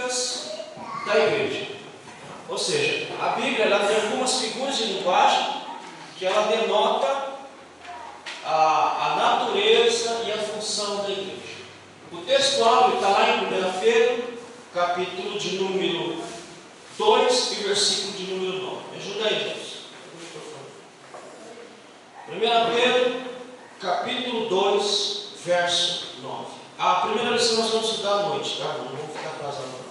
características da igreja. Ou seja, a Bíblia ela tem algumas figuras de linguagem que ela denota a natureza e a função da igreja. O texto áureo está lá em 1 Pedro, capítulo de número 2 e versículo de número 9. Me ajuda aí, Deus. 1 Pedro, capítulo 2, verso 9. A primeira lição nós vamos estudar à noite, tá? Não vamos ficar atrasado não.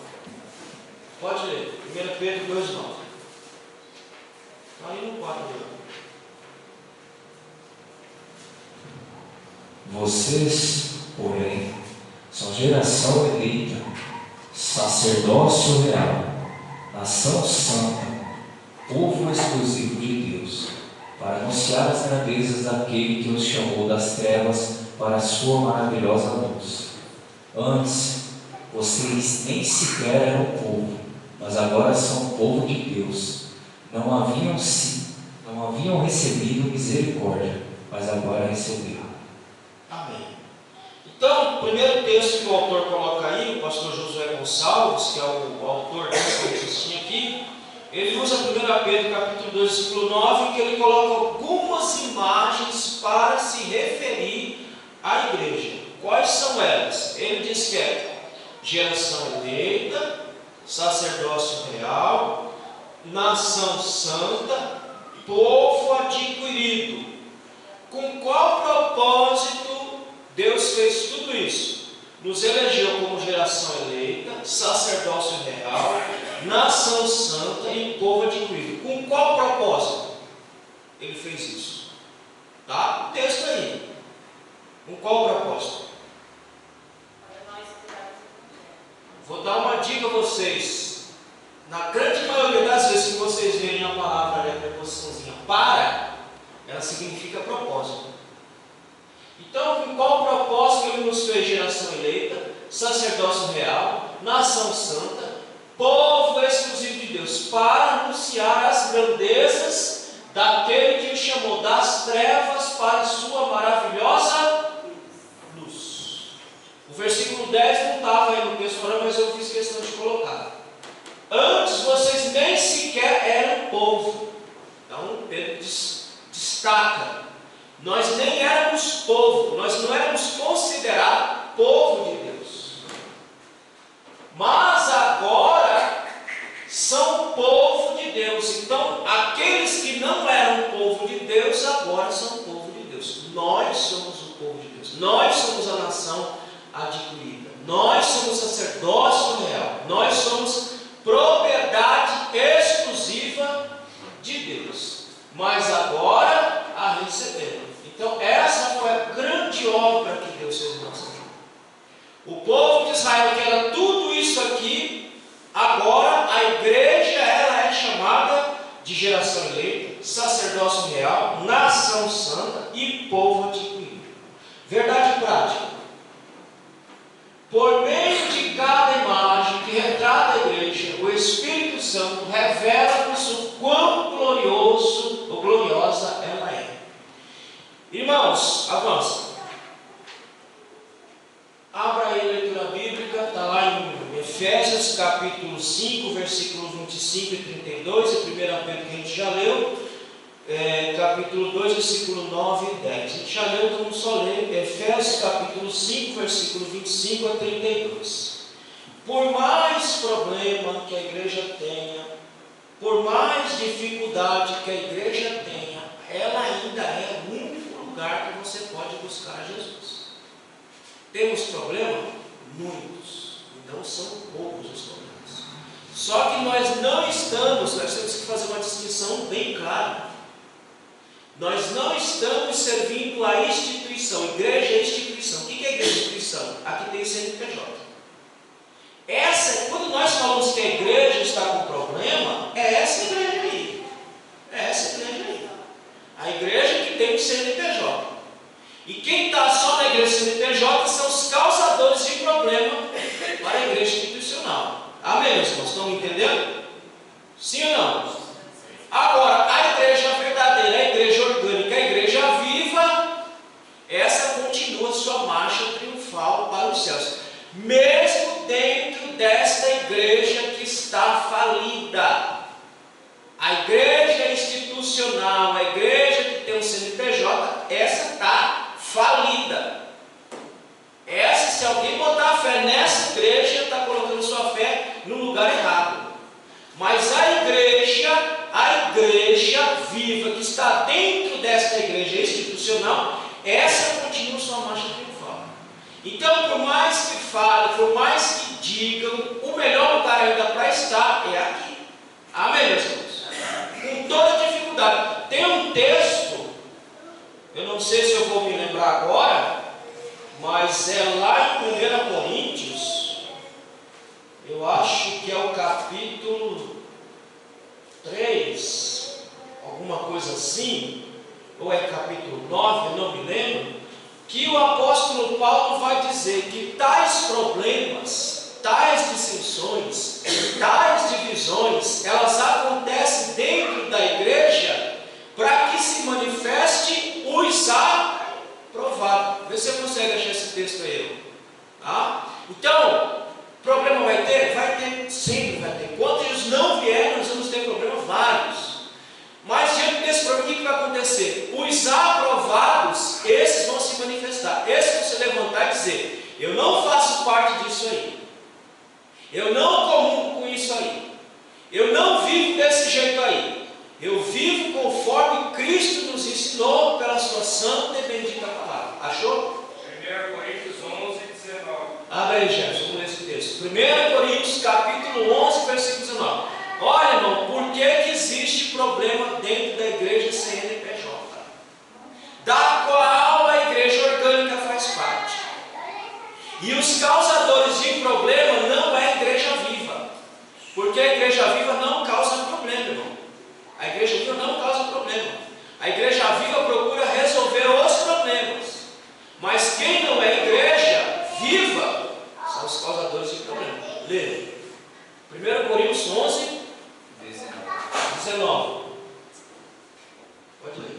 Pode ler. 1 Pedro 2, 9. Está aí no quadro dele. Vocês, porém, são geração eleita, sacerdócio real, nação santa, povo exclusivo de Deus, para anunciar as grandezas daquele que os chamou das trevas para a sua maravilhosa luz. Antes, vocês nem sequer eram povo, mas agora são povo de Deus. Não haviam recebido misericórdia, mas agora receberam. Amém. Então, o primeiro texto que o autor coloca aí, o pastor Josué Gonçalves, que é o autor dessa textinha aqui, ele usa 1 Pedro capítulo 2, versículo 9, que ele coloca algumas imagens para se referir à igreja. Quais são elas? Ele diz que é geração eleita, sacerdócio real, nação santa, povo adquirido. Com qual propósito Deus fez tudo isso? Nos elegeu como geração eleita, sacerdócio real, nação santa e povo adquirido. Com qual propósito Ele fez isso? Tá? O texto aí. Com qual propósito? Vou dar uma dica a vocês. Na grande maioria das vezes que vocês verem a palavra, a preposiçãozinha para, ela significa propósito. Então, com qual propósito Ele nos fez geração eleita, sacerdócio real, nação santa, povo exclusivo de Deus, para anunciar as grandezas daquele que o chamou das trevas para a sua maravilhosa luz. O versículo 10 não estava aí no texto, mas eu fiz questão de colocar. Antes vocês nem sequer eram povo. Então Pedro destaca: nós nem éramos povo, nós não éramos considerados povo de Deus, mas agora são povo de Deus. Então aqueles que não eram povo de Deus agora são povo de Deus. Nós somos o povo de Deus, nós somos a nação adquirida, nós somos sacerdócio real, nós somos propriedade exclusiva de Deus, mas agora a receberam. Então essa foi a grande obra que Deus fez em nossa vida. O povo de Israel, que era tudo isso aqui, agora a igreja ela é chamada de geração eleita, sacerdócio real, nação santa e povo adquirido. Verdade prática. Por meio de cada imagem que retrata a igreja, o Espírito Santo revela-nos o quão glorioso ou gloriosa ela é. Irmãos, avança. Abra aí a leitura bíblica, está lá em Efésios capítulo 5, versículos 25 e 32, e 1 Pedro que a gente já leu, capítulo 2, versículo 9 e 10. A gente já leu, então vamos só ler Efésios capítulo 5, versículo 25 a 32. Por mais problema que a igreja tenha, por mais dificuldade que a igreja tenha, ela ainda é o único lugar que você pode buscar Jesus. Temos problema? Muitos. Então são poucos os problemas. Só que nós temos que fazer uma distinção bem clara. Nós não estamos servindo a instituição. Igreja é instituição. O que é igreja? Instituição. Aqui tem CNPJ. Quando nós falamos que a igreja está com problema, é essa igreja aí. É essa igreja aí. A igreja que tem o CNPJ. E quem está só na igreja CNPJ são os causadores de problema para a igreja institucional. Amém, meus irmãos? Estão me entendendo? Sim ou não? Agora, a igreja verdadeira, a igreja orgânica, a igreja viva, essa continua sua marcha triunfal para os céus. Mesmo dentro desta igreja Então, por mais que falem, por mais que digam, o melhor lugar ainda para estar é aqui. Amém, meus irmãos? Com toda dificuldade. Tem um texto, eu não sei se eu vou me lembrar agora, mas é lá em 1 Coríntios, eu acho que é o capítulo 3, alguma coisa assim, ou é capítulo 9, eu não me lembro, que o apóstolo Paulo vai dizer que tais problemas, tais dissensões, tais divisões, elas acontecem dentro da igreja para que se manifeste os aprovados. Vê se você consegue achar esse texto aí. Tá? Então, problema vai ter? Vai ter, sempre vai ter. Enquanto eles não vierem, nós vamos ter problemas vários. Mas diante desse problema, o que vai acontecer? Os aprovados, esses vão se manifestar. Esses vão se levantar e dizer: eu não faço parte disso aí. Eu não comungo com isso aí. Eu não vivo desse jeito aí. Eu vivo conforme Cristo nos ensinou pela sua santa e bendita palavra. Achou? 1 Coríntios 11, 19. Abre aí, Jefferson, vamos ler esse texto. 1 Coríntios, capítulo 11, versículo 19. Olha, irmão, por que existe problema dentro da igreja CNPJ? Da qual a igreja orgânica faz parte. E os causadores de problema não é a igreja viva. Porque a igreja viva não causa problema, irmão. A igreja viva não causa problema. A igreja viva procura resolver os problemas. Mas quem não é igreja viva são os causadores de problema. Lê. 1 Coríntios 11, 19. Pode ler.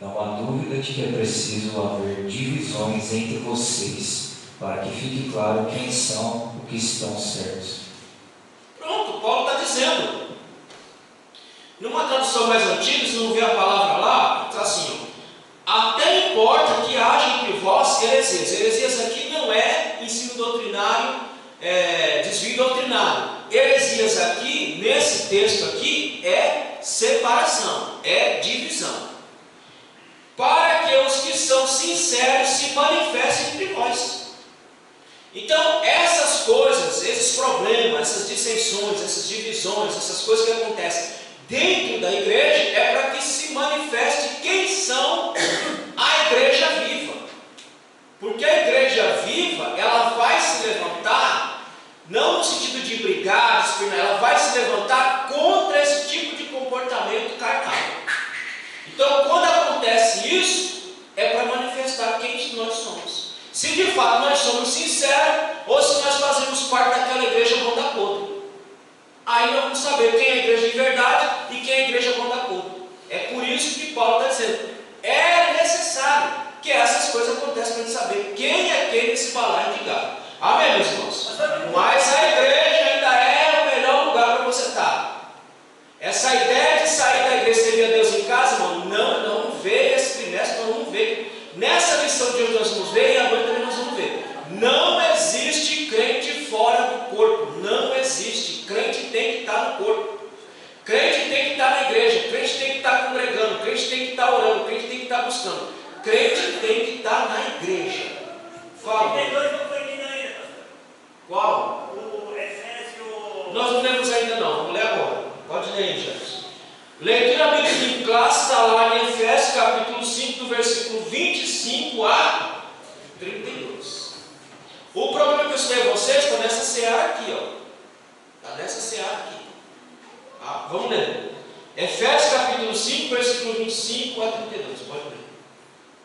Não há dúvida de que é preciso haver divisões entre vocês, para que fique claro quem são os que estão certos. Pronto, Paulo está dizendo. Numa tradução mais antiga, se não vê a palavra lá, está assim: ó, até importa que haja entre vós heresias. Heresias aqui não é ensino doutrinário, desvio doutrinário. Heresias aqui, nesse texto aqui, é separação, é divisão. Para que os que são sinceros se manifestem entre nós. Então, essas coisas, esses problemas, essas dissensões, essas divisões, essas coisas que acontecem dentro da igreja, é para que se manifeste quem são a igreja viva. Porque a igreja viva, ela vai se levantar, não no sentido de brigar, de espirrar, ela vai se levantar contra esse tipo de comportamento carnal. Então, quando acontece isso, é para manifestar quem nós somos. Se de fato nós somos sinceros, ou se nós fazemos parte daquela igreja bunda podre. Aí nós vamos saber quem é a igreja de verdade e quem é a igreja bunda podre. É por isso que Paulo está dizendo: é necessário que essas coisas aconteçam para a gente saber quem é quem nesse balaio de gado. Amém, meus irmãos? Mas a igreja ainda é o melhor lugar para você estar. Essa ideia de sair da igreja e servir a Deus em casa, irmão, não vê esse trimestre, nós vamos ver. Nessa lição de hoje nós vamos ver, e amanhã também nós vamos ver. Não existe crente fora do corpo. Não existe. Crente tem que estar no corpo. Crente tem que estar na igreja. Crente tem que estar congregando. Crente tem que estar orando. Crente tem que estar buscando. Crente tem que estar na igreja. Fala. Tem dois não foi ainda, pastor. Qual? O Efésio. Nós não lemos ainda não. Vamos ler agora. Pode ler aí, Jefferson. Leitura bíblica em classe está lá em Efésios capítulo 5, do versículo 25 a 32. O problema que eu citei a vocês está nessa seara aqui, ó. Está nessa seara aqui. Vamos ler. Efésios capítulo 5, versículo 25 a 32. Pode ler.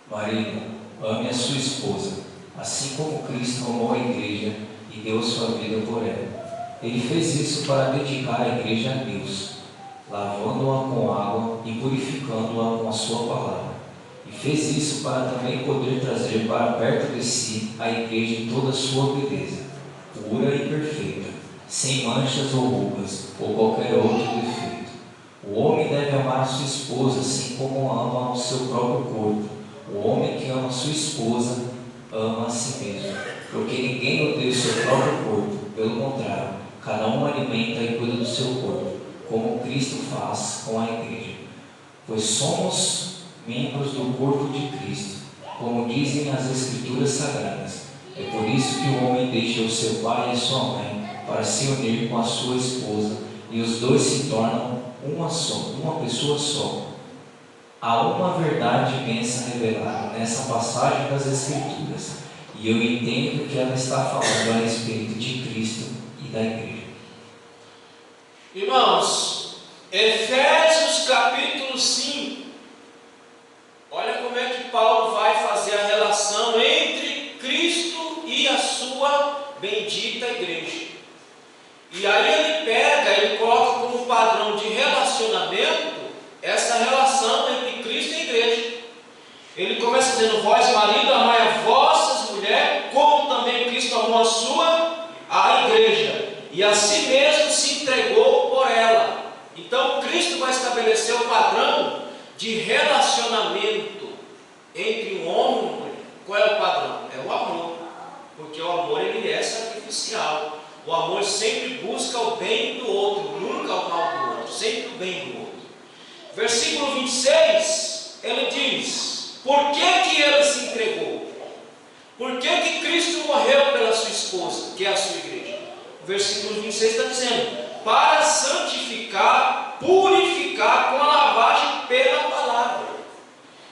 Marido, ame a sua esposa, assim como Cristo amou a igreja e deu sua vida por ela. Ele fez isso para dedicar a igreja a Deus, lavando-a com água e purificando-a com a sua palavra. E fez isso para também poder trazer para perto de si a igreja em toda a sua beleza, pura e perfeita, sem manchas ou rugas ou qualquer outro defeito. O homem deve amar a sua esposa assim como ama o seu próprio corpo. O homem que ama a sua esposa ama a si mesmo, porque ninguém odeia o seu próprio corpo. Pelo contrário, cada um alimenta e cuida do seu corpo, como Cristo faz com a igreja. Pois somos membros do corpo de Cristo. como dizem as Escrituras Sagradas. É por isso que o homem deixa o seu pai e a sua mãe para se unir com a sua esposa, e os dois se tornam uma só, uma pessoa só. Há uma verdade imensa revelada nessa passagem das Escrituras, e eu entendo que ela está falando a respeito de Cristo e da igreja. Irmãos, Efésios capítulo 5. Olha como é que Paulo vai fazer a relação entre Cristo e a sua bendita igreja. E aí ele coloca como padrão de relacionamento essa relação entre Cristo e a igreja. Ele começa dizendo: vós, marido, amai a vossas mulheres, como também Cristo amou a igreja, e a si mesmo se entregou por ela. Então Cristo vai estabelecer o padrão de relacionamento entre um homem e uma mulher. Qual é o padrão? É o amor, porque o amor ele é sacrificial. O amor sempre busca o bem do outro, nunca o mal do outro, sempre o bem do outro. Versículo 26, ele diz: por que ele se entregou? Por que Cristo morreu pela sua esposa, que é a sua igreja? O versículo 26 está dizendo: para santificar, purificar com a lavagem pela palavra.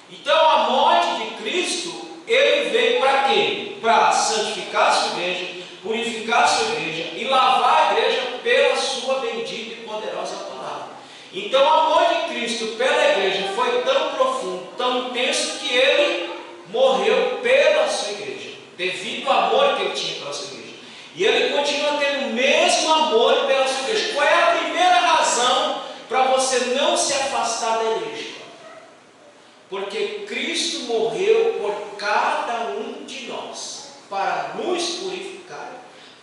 Então a morte de Cristo, ele veio para quê? Para santificar a sua igreja, purificar a sua igreja e lavar a igreja pela sua bendita e poderosa palavra. Então o amor de Cristo pela igreja foi tão profundo, tão intenso, que ele morreu pela sua igreja, devido ao amor que ele tinha pela sua igreja. E ele continua tendo o mesmo amor pela sua igreja. Qual é a primeira razão para você não se afastar da igreja? Porque Cristo morreu por cada um de nós, para nos purificar,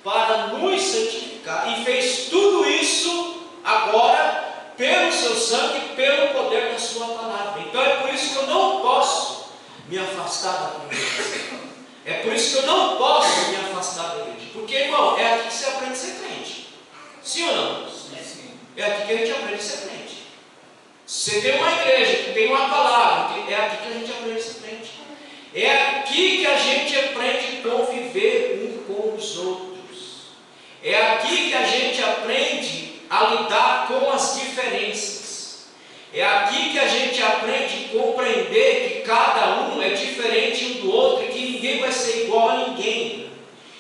para nos santificar, e fez tudo isso agora pelo seu sangue e pelo poder da sua palavra. Então é por isso que eu não posso me afastar da igreja. É por isso que eu não posso me afastar da igreja. Porque, irmão, é aqui que você aprende a ser crente. Sim ou não? Sim. É aqui que a gente aprende a ser crente. Você tem uma igreja que tem uma palavra, é aqui que a gente aprende a ser crente. É aqui que a gente aprende a conviver um com os outros. É aqui que a gente aprende a lidar com as diferenças. É aqui que a gente aprende a compreender que cada um é diferente um do outro, e que ninguém vai ser igual a ninguém.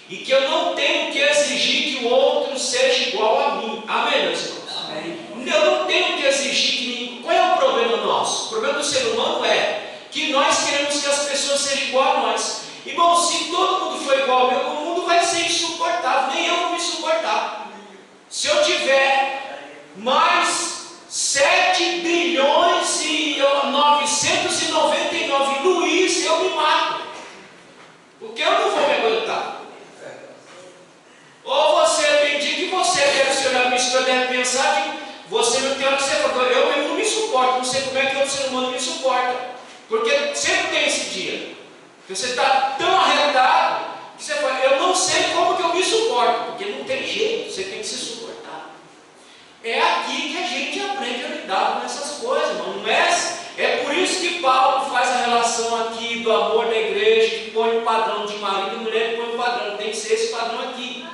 E que eu não tenho que exigir que o outro seja igual a mim. Amém, meus irmãos? Amém. Eu não tenho que exigir que ninguém... Qual é o problema nosso? O problema do ser humano é que nós queremos que as pessoas sejam igual a nós. Irmão, se todo mundo for igual ao meu, o mundo vai ser insuportável. Nem eu vou me suportar. Se eu tiver mais 7 bilhões e 999 Luiz, eu me mato. Porque eu não vou me aguentar. Ou você entendi que você deve se olhar no espelho, deve pensar que você não tem hora que você fala: eu mesmo não me suporto, não sei como é que outro ser humano me suporta. Porque sempre tem esse dia que você está tão arretado que você fala: eu não sei como que eu me suporto, porque não tem jeito, você tem que se suportar. É aqui que a gente aprende a lidar com essas coisas, irmão. Não é? É por isso que Paulo faz a relação aqui do amor da igreja, que põe o padrão de marido e mulher, que põe o padrão, tem que ser esse padrão aqui.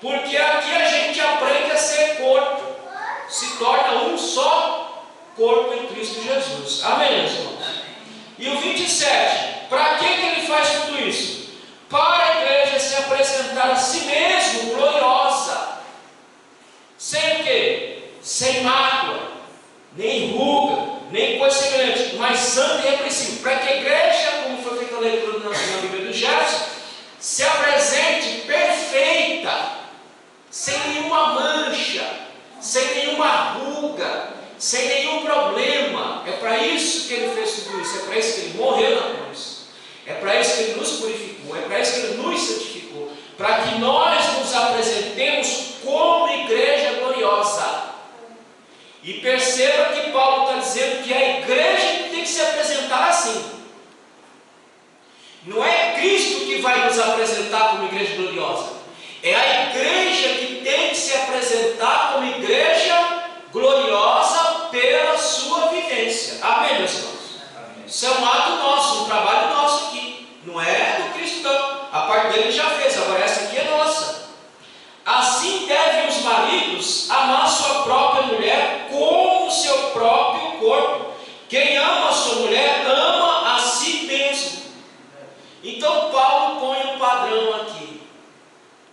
Porque aqui a gente aprende a ser corpo, se torna um só corpo em Cristo Jesus. Amém, irmãos? E o 27, para que ele faz tudo isso? Para a igreja se apresentar a si mesmo gloriosa, sem o quê? Sem mácula, nem ruga, nem coisa semelhante, mas santa e repreensível, para que a igreja, como foi feita a leitura na Bíblia do Jefferson, se apresente perfeita, sem nenhuma mancha, sem nenhuma ruga, sem nenhum problema. É para isso que ele fez tudo isso, é para isso que ele morreu na cruz, é para isso que ele nos purificou, é para isso que ele nos santificou, para que nós nos apresentemos como igreja gloriosa. E perceba que Paulo está dizendo que a igreja tem que se apresentar assim. Não é Cristo que vai nos apresentar como igreja gloriosa, é a igreja que tem que se apresentar como igreja gloriosa pela sua vivência. Amém, meus irmãos? Amém. Isso é um ato nosso, um trabalho nosso Não é do Cristo, não. A parte dele ele já fez, agora essa aqui é nossa. Assim devem os maridos amar sua própria mulher como o seu próprio corpo. Quem ama a sua mulher, ama a si mesmo. Então Paulo põe um padrão aqui.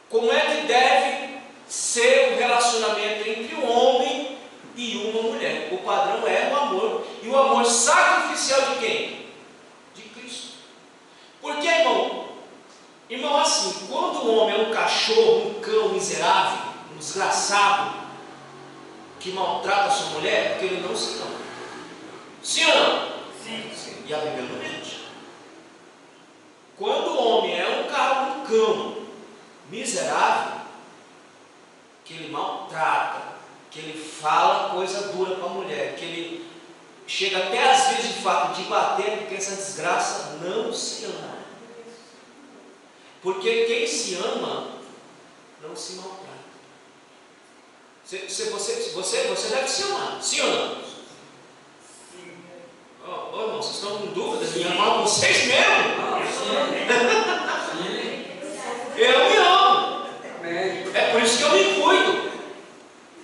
Como é que deve ser o relacionamento entre um homem e uma mulher? O padrão é o amor. E o amor sacrificial de quem? De Cristo. Por que, irmão? Irmão, assim, quando um homem é um cachorro, um cão miserável, um desgraçado, que maltrata a sua mulher, é porque ele não se ama. Sim ou não? Sim. E a Bíblia não mente. Quando o homem é um cão miserável, que ele maltrata, que ele fala coisa dura para a mulher, que ele chega até às vezes de fato de bater, porque essa desgraça não se ama. Porque quem se ama não se maltrata. Você deve se amar, sim ou não? Sim. Oh, irmão, vocês estão com dúvidas em amar vocês mesmo? Eu me amo. É por isso que eu me cuido.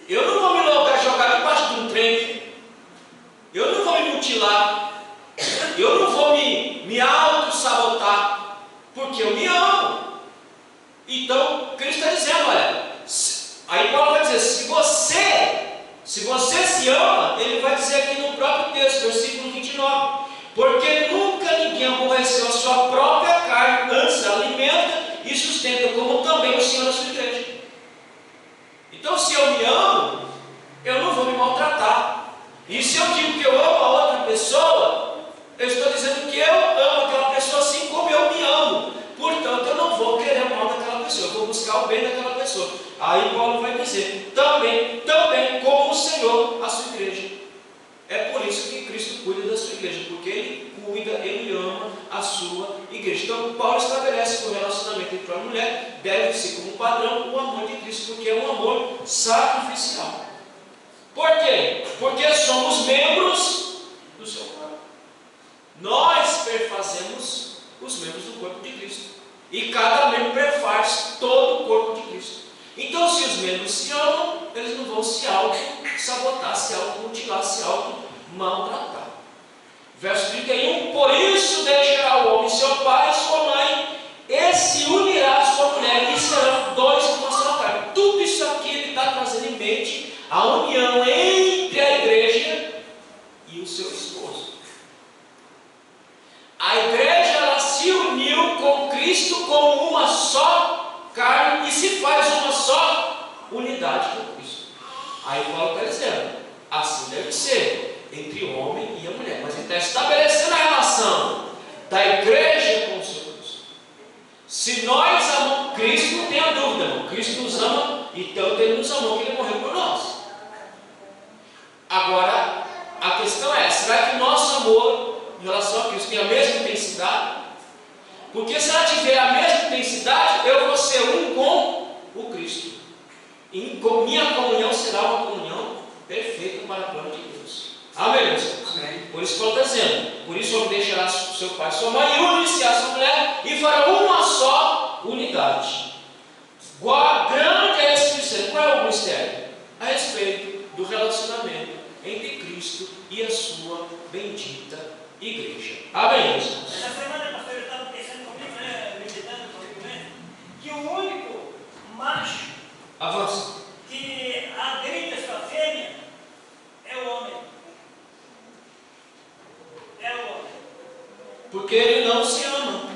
Eu não vou me jogar debaixo de um trem. Eu não vou me mutilar. Eu não vou me auto-sabotar. Porque eu me amo. Então, Cristo está dizendo, olha, aí Paulo vai dizer, se você se ama, ele vai dizer aqui no próprio texto, versículo 29, porque nunca ninguém aborreceu a sua própria carne, antes alimenta e sustenta, como também o Senhor na sua igreja. Então, se eu me amo, eu não vou me maltratar. E se eu digo que eu amo a outra pessoa, eu estou dizendo que eu amo aquela pessoa assim como eu me amo. Portanto, eu não vou querer o mal daquela pessoa, eu vou buscar o bem daquela pessoa. Aí Paulo vai dizer, também como o Senhor a sua igreja. É por isso que Cristo cuida da sua igreja, porque Ele cuida, Ele ama a sua igreja. Então, Paulo estabelece que o relacionamento entre a mulher deve ser como padrão o amor de Cristo, porque é um amor sacrificial. Por quê? Porque somos membros do seu corpo. Nós perfazemos os membros do corpo de Cristo. E cada membro prefaz todo o corpo de Cristo. Então, se os membros se amam, eles não vão se auto-sabotar, se auto-mutilar, se auto-maltratar. Verso 31, por isso deixará o homem seu pai e sua mãe, e se unirá à sua mulher, e serão dois uma só carne. Tudo isso aqui ele está trazendo em mente a união entre a igreja e o seu esposo. A igreja ela se uniu com Cristo como uma só carne e se faz uma só unidade com Cristo. Aí Paulo está dizendo, assim deve ser entre o homem e a mulher. Mas ele está estabelecendo a relação da igreja com o seu Cristo. Se nós amamos Cristo, não tenha dúvida, irmão. Cristo nos ama e tanto Ele nos amou que Ele morreu por nós. Agora, a questão é, será que o nosso amor em relação a Cristo tem a mesma intensidade? Porque se ela tiver a mesma intensidade, eu vou ser um com o Cristo. E minha comunhão será uma comunhão perfeita para a glória de Deus. Amém, meus irmãos? Por isso que Paulo está dizendo, por isso o homem deixará seu pai e sua mãe, e unir-se a sua mulher, e fará uma só unidade. Grande é esse mistério. Qual é o mistério? A respeito do relacionamento entre Cristo e a sua bendita igreja. Amém, meus irmãos? Essa semana, pastor, eu estava pensando comigo, meditando comigo, que o único macho Avança. que agride a sua fêmea é o homem. É o homem. Porque ele não se ama.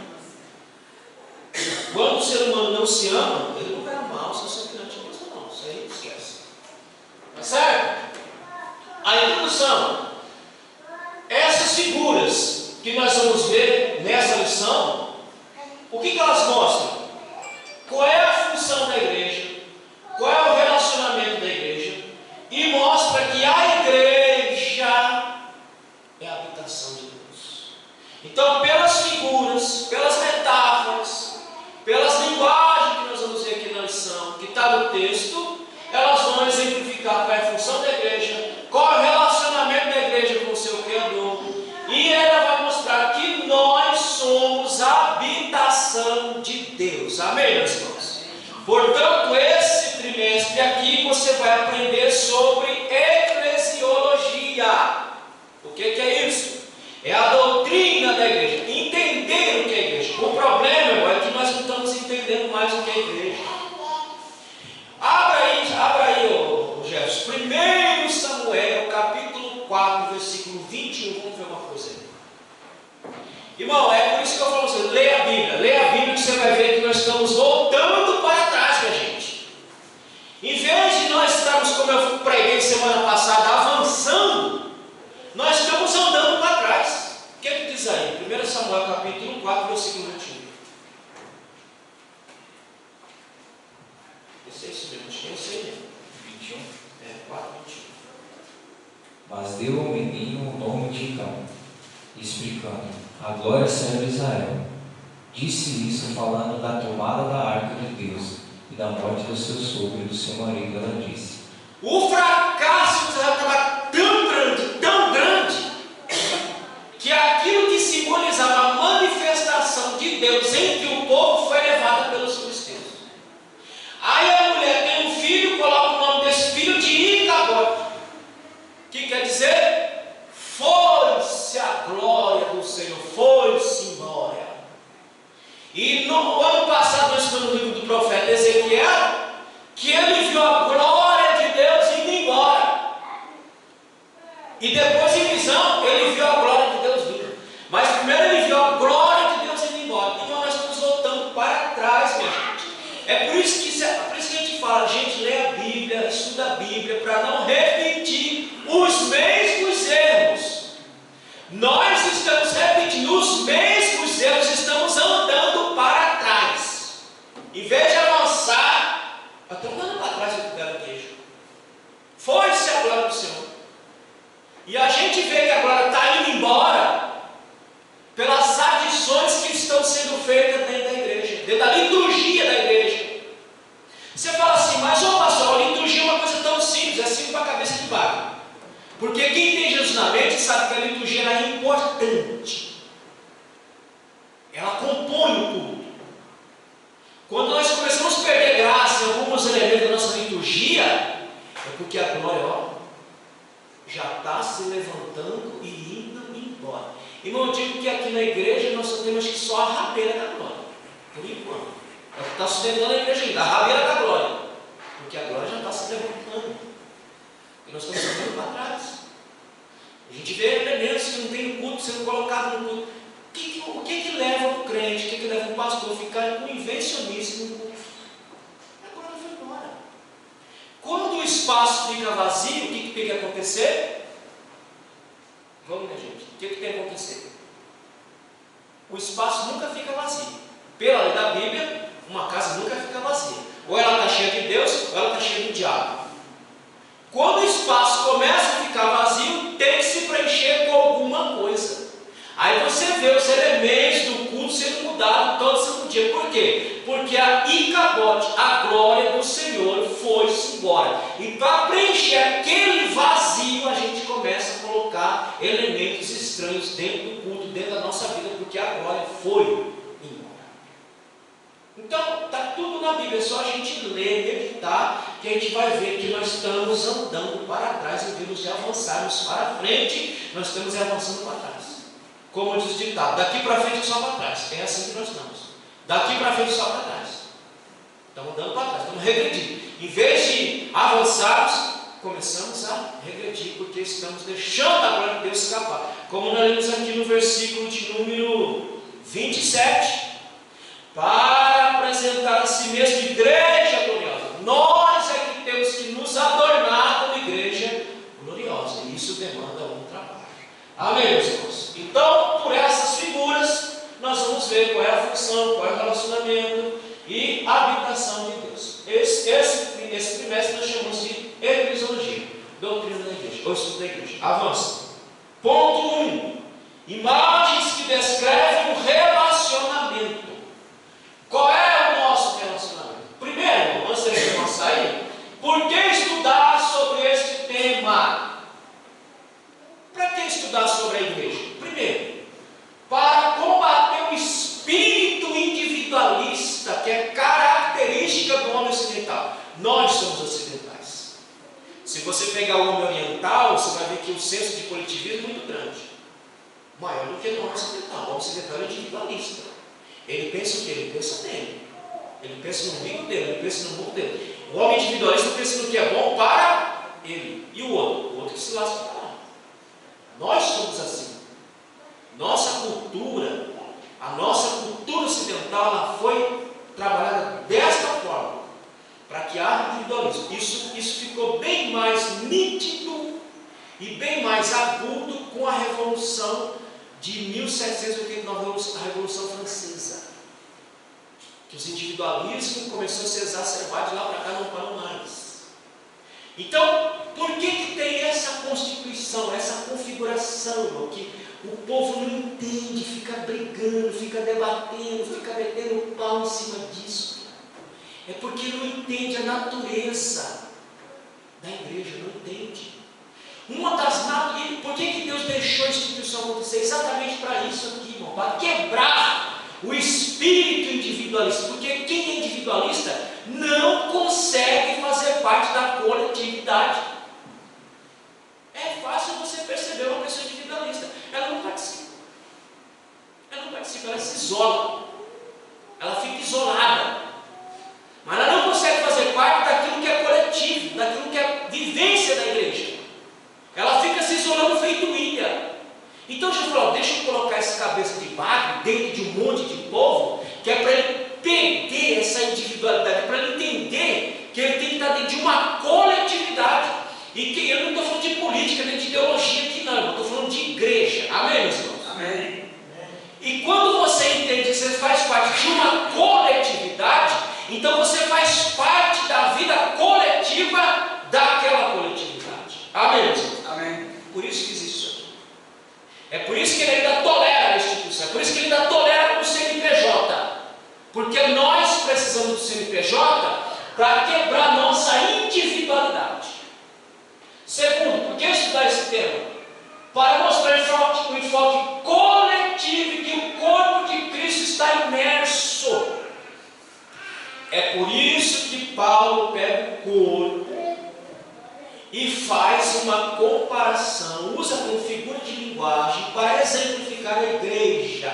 Quando o ser humano não se ama, ele não vai amar o seu semelhante mesmo, não. Isso aí esquece. Tá certo? A introdução. Essas figuras que nós vamos ver nessa lição, o que elas mostram? Qual é a função da igreja? Qual é o relacionamento da igreja? E mostra que a igreja é a habitação de Deus. Então, pelas figuras, pelas metáforas, pelas linguagens que nós vamos ver aqui na lição, que está no texto, elas vão exemplificar qual é a função da igreja, qual é o relacionamento da igreja com o seu Criador, e ela vai mostrar que nós somos a você vai aprender sobre eclesiologia. O que é isso? É a doutrina da igreja. Entender o que é a igreja. O problema, irmão, é que nós não estamos entendendo mais o que é a igreja. Abra aí, ô Jefferson. 1 Samuel, capítulo 4, versículo 21. Vamos ver uma coisa aí. Irmão, é por isso que eu falo assim, leia a Bíblia. Leia a Bíblia que você vai ver que nós estamos voltando para trás, minha gente. Em vez de nós estarmos, como eu preguei semana passada, avançando, nós estamos andando para trás. O que diz aí? 1 Samuel, capítulo 4, versículo 21. Esse é isso mesmo, acho que é esse aí mesmo. 21. 4, 21. Mas deu ao menino o nome de Cão, explicando: a glória será de Israel. Disse isso falando da tomada da arca de Deus e da morte do seu sogro e do seu marido. Ela disse: o fracasso de Israel estava tão grande, que aquilo que simbolizava a manifestação de Deus entre o povo foi levado pelos filisteus. Aí a mulher tem um filho, coloca o nome desse filho de Icabote, que quer dizer: foi-se a glória do Senhor, foi-se embora. E no ano passado nós estamos no livro do profeta Ezequiel, que ele viu a glória de Deus indo embora. E depois em visão ele viu a glória de Deus vindo. Mas primeiro ele viu a glória de Deus indo embora. Então nós estamos voltando para trás, minha gente. É por isso que a gente fala, gente, lê a Bíblia, estuda a Bíblia, para não repetir os mesmos erros. Nós estamos repetindo os mesmos erros, estamos andando para trás. Em vez de avançar, nós estamos andando para trás da igreja. Foi-se a glória do Senhor. E a gente vê que a glória está indo embora pelas adições que estão sendo feitas dentro da igreja, dentro da liturgia da igreja. Você fala assim, mas ô pastor, a liturgia é uma coisa tão simples, é simples para a cabeça de vaca. Porque quem tem Jesus na mente sabe que a liturgia é importante. Ela compõe o culto. Quando nós começamos a perder graça em alguns elementos da nossa liturgia, é porque a glória, já está se levantando e indo embora. Irmão, eu digo que aqui na igreja nós só temos que só a rabeira da glória. Por enquanto. É o que está sustentando a igreja ainda, a rabeira da glória. Porque a glória já está se levantando. E nós estamos andando para trás. A gente vê elementos que não tem culto sendo colocado no culto. O que leva o crente, o que leva o pastor a ficar com invencionismo no culto? A glória foi embora. Quando o espaço fica vazio, o que tem que acontecer? Vamos, minha gente, o que tem que acontecer? O espaço nunca fica vazio. Pela lei da Bíblia, uma casa nunca fica vazia. Ou ela está cheia de Deus, ou ela está cheia do diabo. Quando o espaço começa a ficar vazio, tem que se preencher com alguma coisa. Aí você vê os elementos do culto sendo mudados todo santo dia. Por quê? Porque a Icabote, a glória do Senhor, foi-se embora. E para preencher aquele vazio, a gente começa a colocar elementos estranhos dentro do culto, dentro da nossa vida, porque a glória foi embora. Então, está tudo na Bíblia, é só a gente ler, meditar, que a gente vai ver que nós estamos andando para trás, em vez de avançarmos para frente, nós estamos avançando para trás. Como diz o ditado, daqui para frente só para trás. É assim que nós estamos. Daqui para frente só para trás. Estamos andando para trás, estamos regredindo. Em vez de avançarmos, começamos a regredir, porque estamos deixando a glória de Deus escapar. Como nós lemos aqui no versículo de número 27. Para apresentar a si mesmo igreja gloriosa. Nós é que temos que nos adornar como igreja gloriosa. E isso demanda um trabalho. Amém, meus irmãos? Então, por essas figuras, nós vamos ver qual é a função, qual é o relacionamento e a habitação de Deus. Esse trimestre nós chamamos de eclesiologia, doutrina da igreja, ou estudo da igreja. Avança. Ponto 1. Imagens que descrevem o relacionamento. Qual é o nosso relacionamento? Primeiro, antes de avançar aí, por que estudar sobre este tema? Para que estudar sobre a igreja? Primeiro, para combater o espírito individualista que é característica do homem ocidental. Nós somos ocidentais. pegar o homem oriental, você vai ver que o senso de coletivismo é muito grande. Maior do que no homem ocidental. O homem ocidental é individualista. Ele pensa o quê? Ele pensa nele. Ele pensa no umbigo dele, ele pensa no mundo dele. O homem individualista pensa no que é bom para ele. E o outro? O outro que se lasca para lá. Nós somos assim. Nossa cultura, a nossa cultura ocidental, ela foi trabalhada desta forma, para que haja individualismo. Isso ficou bem mais nítido e bem mais agudo com a Revolução de 1789, a Revolução Francesa. Que os individualismos começou a se exacerbar de lá para cá, não param mais. Então, por que tem essa constituição, essa configuração, irmão, que o povo não entende, fica brigando, fica debatendo, fica metendo pau em cima disso? É porque não entende a natureza da igreja, não entende. Uma das naturezas, por que Deus deixou a instituição acontecer? Exatamente para isso aqui, irmão, para quebrar o espírito individualista, porque quem é individualista não consegue fazer parte da coletividade. É fácil você perceber uma pessoa individualista, ela não participa, ela se isola, ela fica isolada, mas ela não consegue fazer parte daquilo que é coletivo, daquilo que é vivência da igreja. Ela fica se isolando feito ilha. Então Jesus falou, deixa eu colocar essa cabeça de bagre dentro de um monte de povo, que é para ele perder essa individualidade, para ele entender que ele tem que estar dentro de uma coletividade. E que eu não estou falando de política, nem de ideologia aqui não, eu estou falando de igreja. Amém, meus irmãos? Amém. E quando você entende que você faz parte de uma coletividade, então você faz parte da vida coletiva daquela coletividade. Amém, meus irmãos? Amém. Por isso que existe isso aqui. É por isso que ele ainda tolera a instituição, é por isso que ele ainda tolera o CNPJ. Porque nós precisamos do CNPJ para quebrar nossa individualidade. Segundo, por que estudar esse tema? Para mostrar o enfoque coletivo e que o corpo de Cristo está imerso. É por isso que Paulo pega o corpo e faz uma comparação, usa como figura de linguagem para exemplificar a igreja.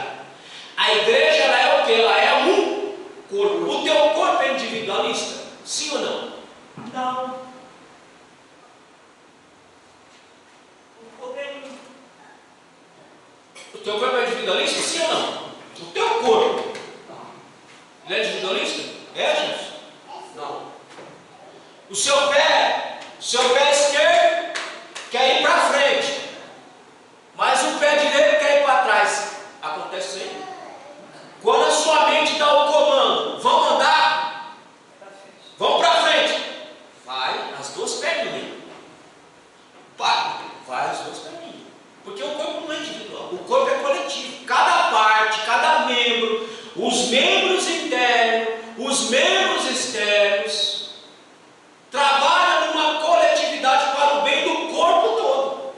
A igreja, ela é o que? Ela é um corpo. O teu corpo é individualista? Sim ou não? Não. O teu corpo é individualista? Sim ou não? O teu corpo, ele é individualista? É, gente? Não. O seu pé esquerdo quer ir para frente, mas o pé direito quer ir para trás. Acontece isso aí? Quando a sua mente dá o comando, vamos andar? Vamos para frente. Vai as duas perninhas. Vai as duas perninhas. Porque o corpo não é individual, o corpo é coletivo. Cada parte, cada membro, os membros internos, os membros externos, trabalham numa coletividade para o bem do corpo todo.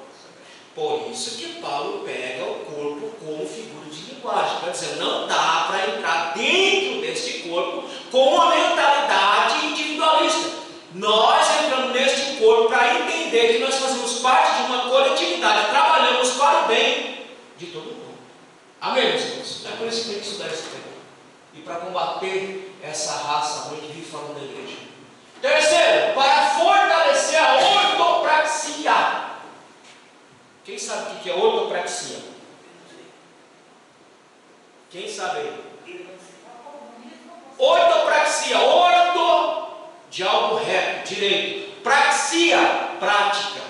Por isso que Paulo pega o corpo como figura de linguagem. Quer dizer, não dá para entrar dentro deste corpo com uma mentalidade individualista. Nós entramos neste corpo para entender que nós fazemos parte de uma coletividade, trabalhamos para o bem de todo mundo. Amém, meus irmãos? É por isso que tem que estudar esse tema. E para combater essa raça ruim que vive falando da igreja. Terceiro, para fortalecer a ortopraxia. Quem sabe o que é ortopraxia? Quem sabe aí? Ortopraxia, orto de algo reto, direito. Praxia, prática.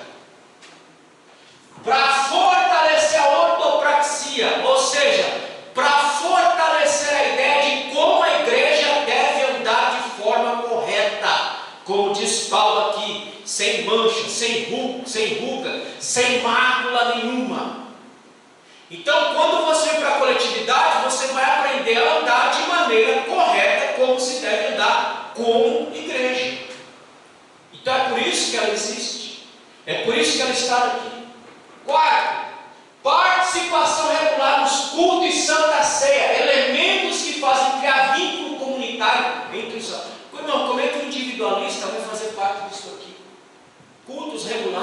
Para fortalecer a ortopraxia, ou seja, para fortalecer a ideia de como a igreja deve andar de forma correta, como diz Paulo aqui, sem mancha, sem ruga, sem mácula nenhuma. Então, quando você vai para a coletividade, você vai aprender a andar de maneira correta, como se deve andar como igreja. Então é por isso que ela existe, é por isso que ela está aqui. Quarto, participação regular nos cultos e santa ceia, elementos que fazem criar vínculo comunitário entre os. Irmão, como é que o individualista vai fazer parte disso aqui? Cultos regulares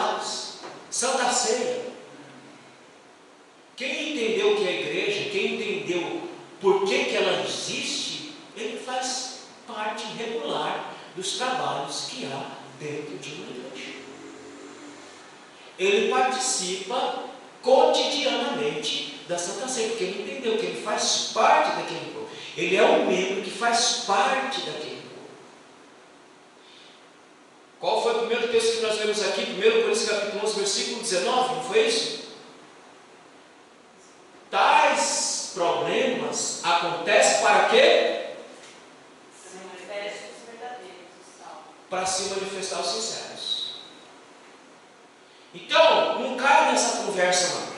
ele participa cotidianamente da Santa Ceia, porque ele entendeu que ele faz parte daquele povo. Ele é um membro que faz parte daquele povo. Qual foi o primeiro texto que nós lemos aqui? 1 Coríntios capítulo 11, versículo 19, não foi isso? Tais problemas acontecem para quê? Para se manifestar os sinceros. Então, não cai nessa conversa não.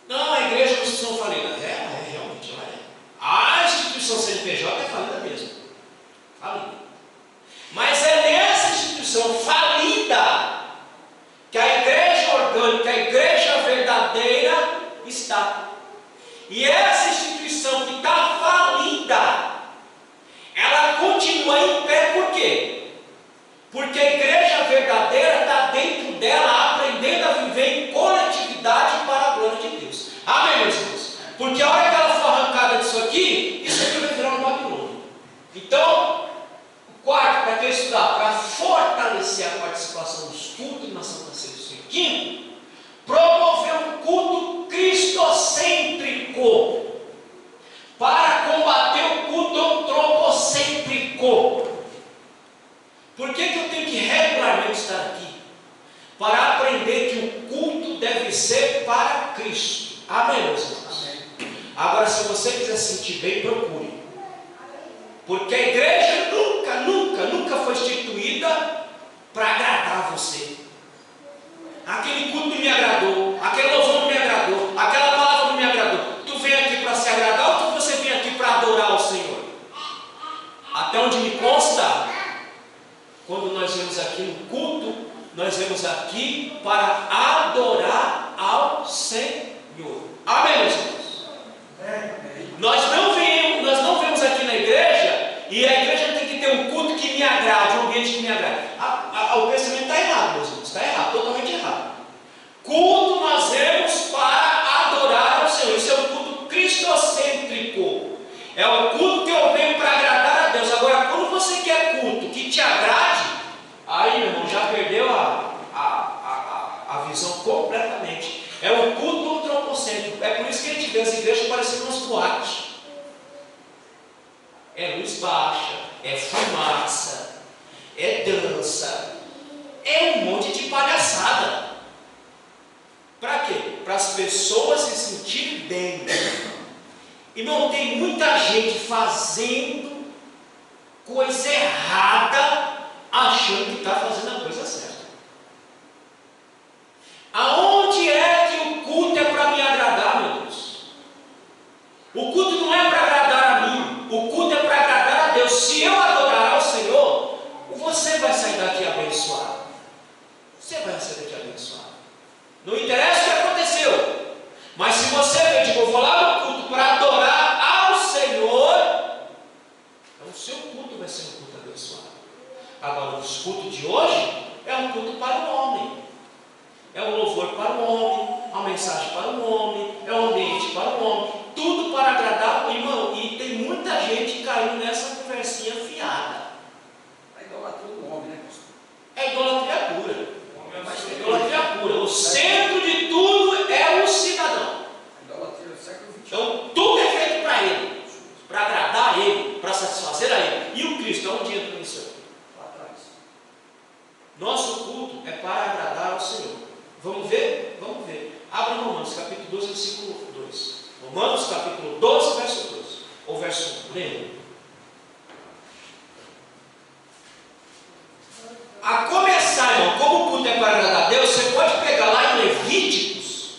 Não, a igreja é uma instituição falida. Realmente ela é. A instituição CNPJ é falida mesmo. Falida. Mas é nessa instituição falida que a igreja orgânica, a igreja verdadeira está. E essa instituição que está falida, ela continua em pé, por quê? Porque a igreja verdadeira está dentro dela, aprendendo a viver em coletividade para a glória de Deus. Amém, meus irmãos? Porque a hora que ela for arrancada disso aqui, isso aqui vai virar uma Babilônia. Então, o quarto, para que estudar? Para fortalecer a participação dos cultos na Santa Ceia do Senhor. Quinto, promover um culto cristocêntrico, para combater o culto antropocêntrico. Por que eu tenho que regularmente estar aqui? Para aprender que o culto deve ser para Cristo. Amém, meus irmãos? Agora, se você quiser se sentir bem, procure. Porque a igreja nunca foi instituída para agradar você. Aquele culto não me agradou, aquele louvor não me agradou, aquela palavra não me agradou. Tu vem aqui para se agradar ou você vem aqui para adorar o Senhor? Até onde me consta, quando nós vemos aqui no culto, nós vemos aqui para adorar ao Senhor. Amém, meus irmãos? Nós não vemos aqui na igreja, e a igreja tem que ter um culto que me agrade, um ambiente que me agrade. O pensamento está errado, meus irmãos, está errado, totalmente errado. Culto nós vemos para adorar ao Senhor. Isso é um culto cristocêntrico. É o culto que eu venho para agradar a Deus. Agora, quando você quer culto que te agrade, aí, meu irmão, já perdeu a visão completamente. É o culto antropocêntrico. É por isso que a gente vê as igrejas parecendo umas boates. É luz baixa, é fumaça, é dança, é um monte de palhaçada. Para quê? Para as pessoas se sentirem bem. E não tem muita gente fazendo coisa errada, achando que está fazendo a coisa certa. Aonde é que o culto é para me agradar, meu Deus? O culto não é para agradar a mim, o culto é para agradar a Deus. Se eu adorar ao Senhor, você vai sair daqui abençoado. Você vai sair daqui abençoado. Não interessa o que aconteceu, mas se você vem, tipo, eu vou lá no culto para adorar ao Senhor, então o seu culto vai ser um culto abençoado. Agora, o culto de hoje é um culto para o homem. É um louvor para o homem, uma mensagem para o homem, é um ambiente para o homem, tudo para agradar o irmão. E tem muita gente caindo nessa conversinha fiada. A idolatria do homem, né, pastor? É idolatria pura. É idolatria pura. O centro de tudo é o cidadão. A idolatria do século XXI. Então tudo é feito para ele, para agradar a ele, para satisfazer a ele. E o Cristo, onde entra nisso? Lá atrás. Nosso culto é para agradar ao Senhor. Vamos ver? Vamos ver. Abra Romanos capítulo 12, versículo 2. Romanos capítulo 12, verso 2. Ou verso 1. Leia. A começar, irmão, como o culto é para agradar a Deus, você pode pegar lá em Levíticos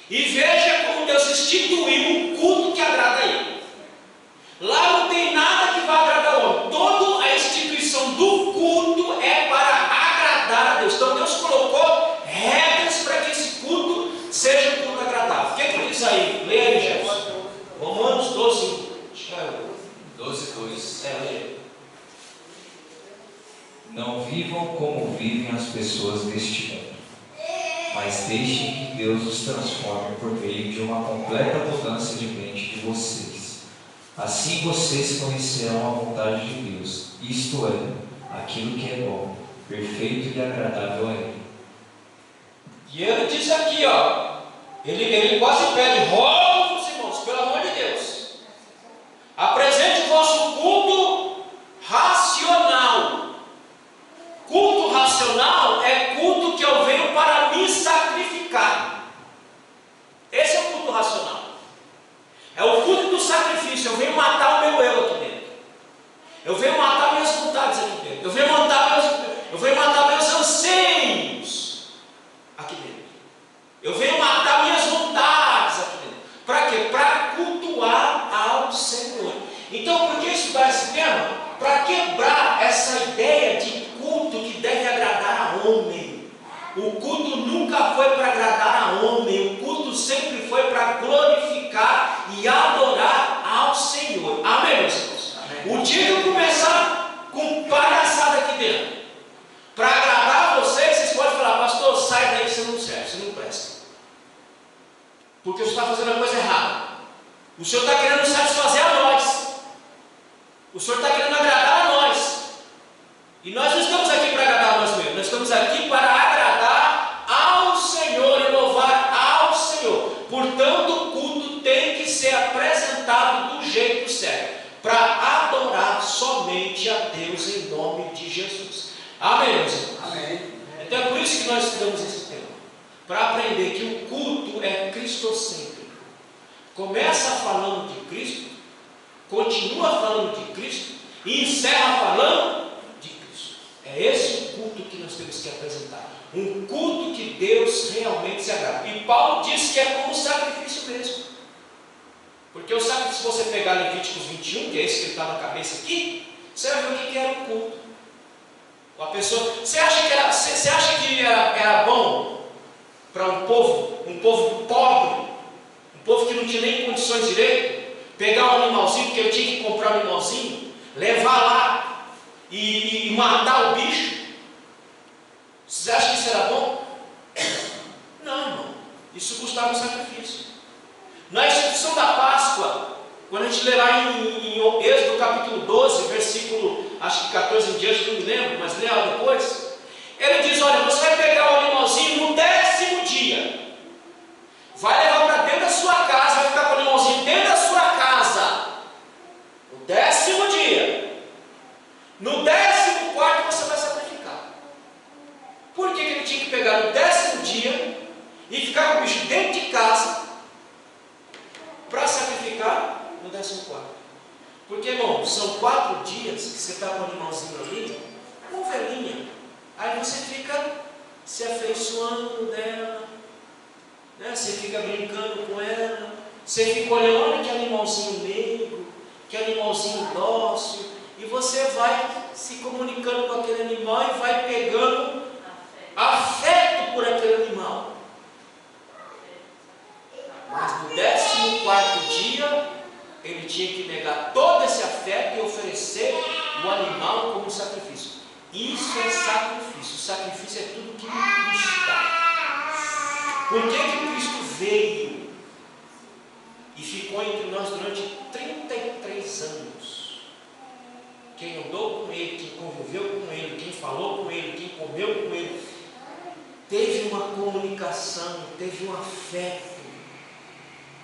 e veja como Deus instituiu um culto que agrada a Ele. Lá não tem nada que vai agradar o homem. Toda a instituição do culto é para agradar a Deus. Então Deus colocou regras para que esse culto seja um culto agradável. O que ele diz aí? Leia aí, Jefferson. Romanos 12, 12:2. leia. Não vivam como vivem as pessoas deste mundo, mas deixem que Deus os transforme por meio de uma completa mudança de mente de vocês. Assim vocês conhecerão a vontade de Deus, isto é, aquilo que é bom, perfeito e agradável a Ele. E ele diz aqui, ó, ele quase pede, rogo-vos, irmãos, pelo amor de Deus, apresente o vosso culto racional. Culto racional é culto que eu venho para me sacrificar. Esse é o culto racional. É o culto do sacrifício. Eu venho matar o meu eu aqui dentro. Eu venho matar minhas vontades aqui dentro. Eu venho matar meus anseios aqui dentro. Eu venho matar minhas vontades aqui dentro. Para quê? Para cultuar ao Senhor. Então, por que estudar esse tema? Para quebrar essa ideia de culto que deve agradar a homem. O culto nunca foi para agradar a homem. O culto sempre foi para glorificar e adorar ao Senhor. Amém, meus irmãos? Amém. O dia que eu começar com palhaçada aqui dentro, para agradar vocês, vocês podem falar, pastor, sai daí, você não serve, você não presta. Porque você está fazendo a coisa errada. O Senhor está querendo satisfazer a nós. O Senhor está querendo agradar a nós. E nós não estamos aqui para agradar a nós mesmos. Nós estamos aqui para agradar ao Senhor e louvar ao Senhor. Portanto, o culto tem que ser apresentado do jeito certo, para adorar somente a Deus em nome de Jesus. Amém, meus irmãos? Amém. Então é por isso que nós estudamos esse tema, para aprender que o culto é cristocêntrico. Começa falando de Cristo, continua falando de Cristo e encerra falando de Cristo. É esse o culto que nós temos que apresentar. Um culto que Deus realmente se agrada. E Paulo diz que é como sacrifício mesmo. Porque o sacrifício, se você pegar Levíticos 21, que é esse que está na cabeça aqui, você vai ver o que era o culto. Uma pessoa, você acha que era bom para um povo pobre, um povo que não tinha nem condições direito, pegar um animalzinho, porque eu tinha que comprar um animalzinho, levar lá e matar o bicho? Vocês acham que isso era bom? Não, irmão. Isso custava um sacrifício. Na instituição da Páscoa, quando a gente lê lá em Êxodo capítulo 12, versículo, acho que 14 em diante, não me lembro, mas lê lá depois, ele diz, olha, você vai pegar o animalzinho no 10º dia, vai levar para dentro da sua casa, vai ficar com o animalzinho dentro da sua casa, no 10º dia, no 14º você vai sacrificar. Por que ele tinha que pegar no 10º dia e ficar com o bicho dentro de casa para sacrificar no 14º? Porque, irmão, são 4 dias que você está com o animalzinho ali, uma ovelhinha, aí você fica se afeiçoando dela, né? Você fica brincando com ela, você fica olhando, olha que animalzinho meigo, que animalzinho dócil, e você vai se comunicando com aquele animal e vai pegando afeto por aquele animal. Mas no 14º dia, ele tinha que negar todo esse afeto e oferecer o animal como sacrifício. Isso é sacrifício. O sacrifício é tudo que me custa. Por que Cristo veio e ficou entre nós durante 33 anos? Quem andou com Ele, quem conviveu com Ele, quem falou com Ele, quem comeu com Ele, teve uma comunicação, teve um afeto,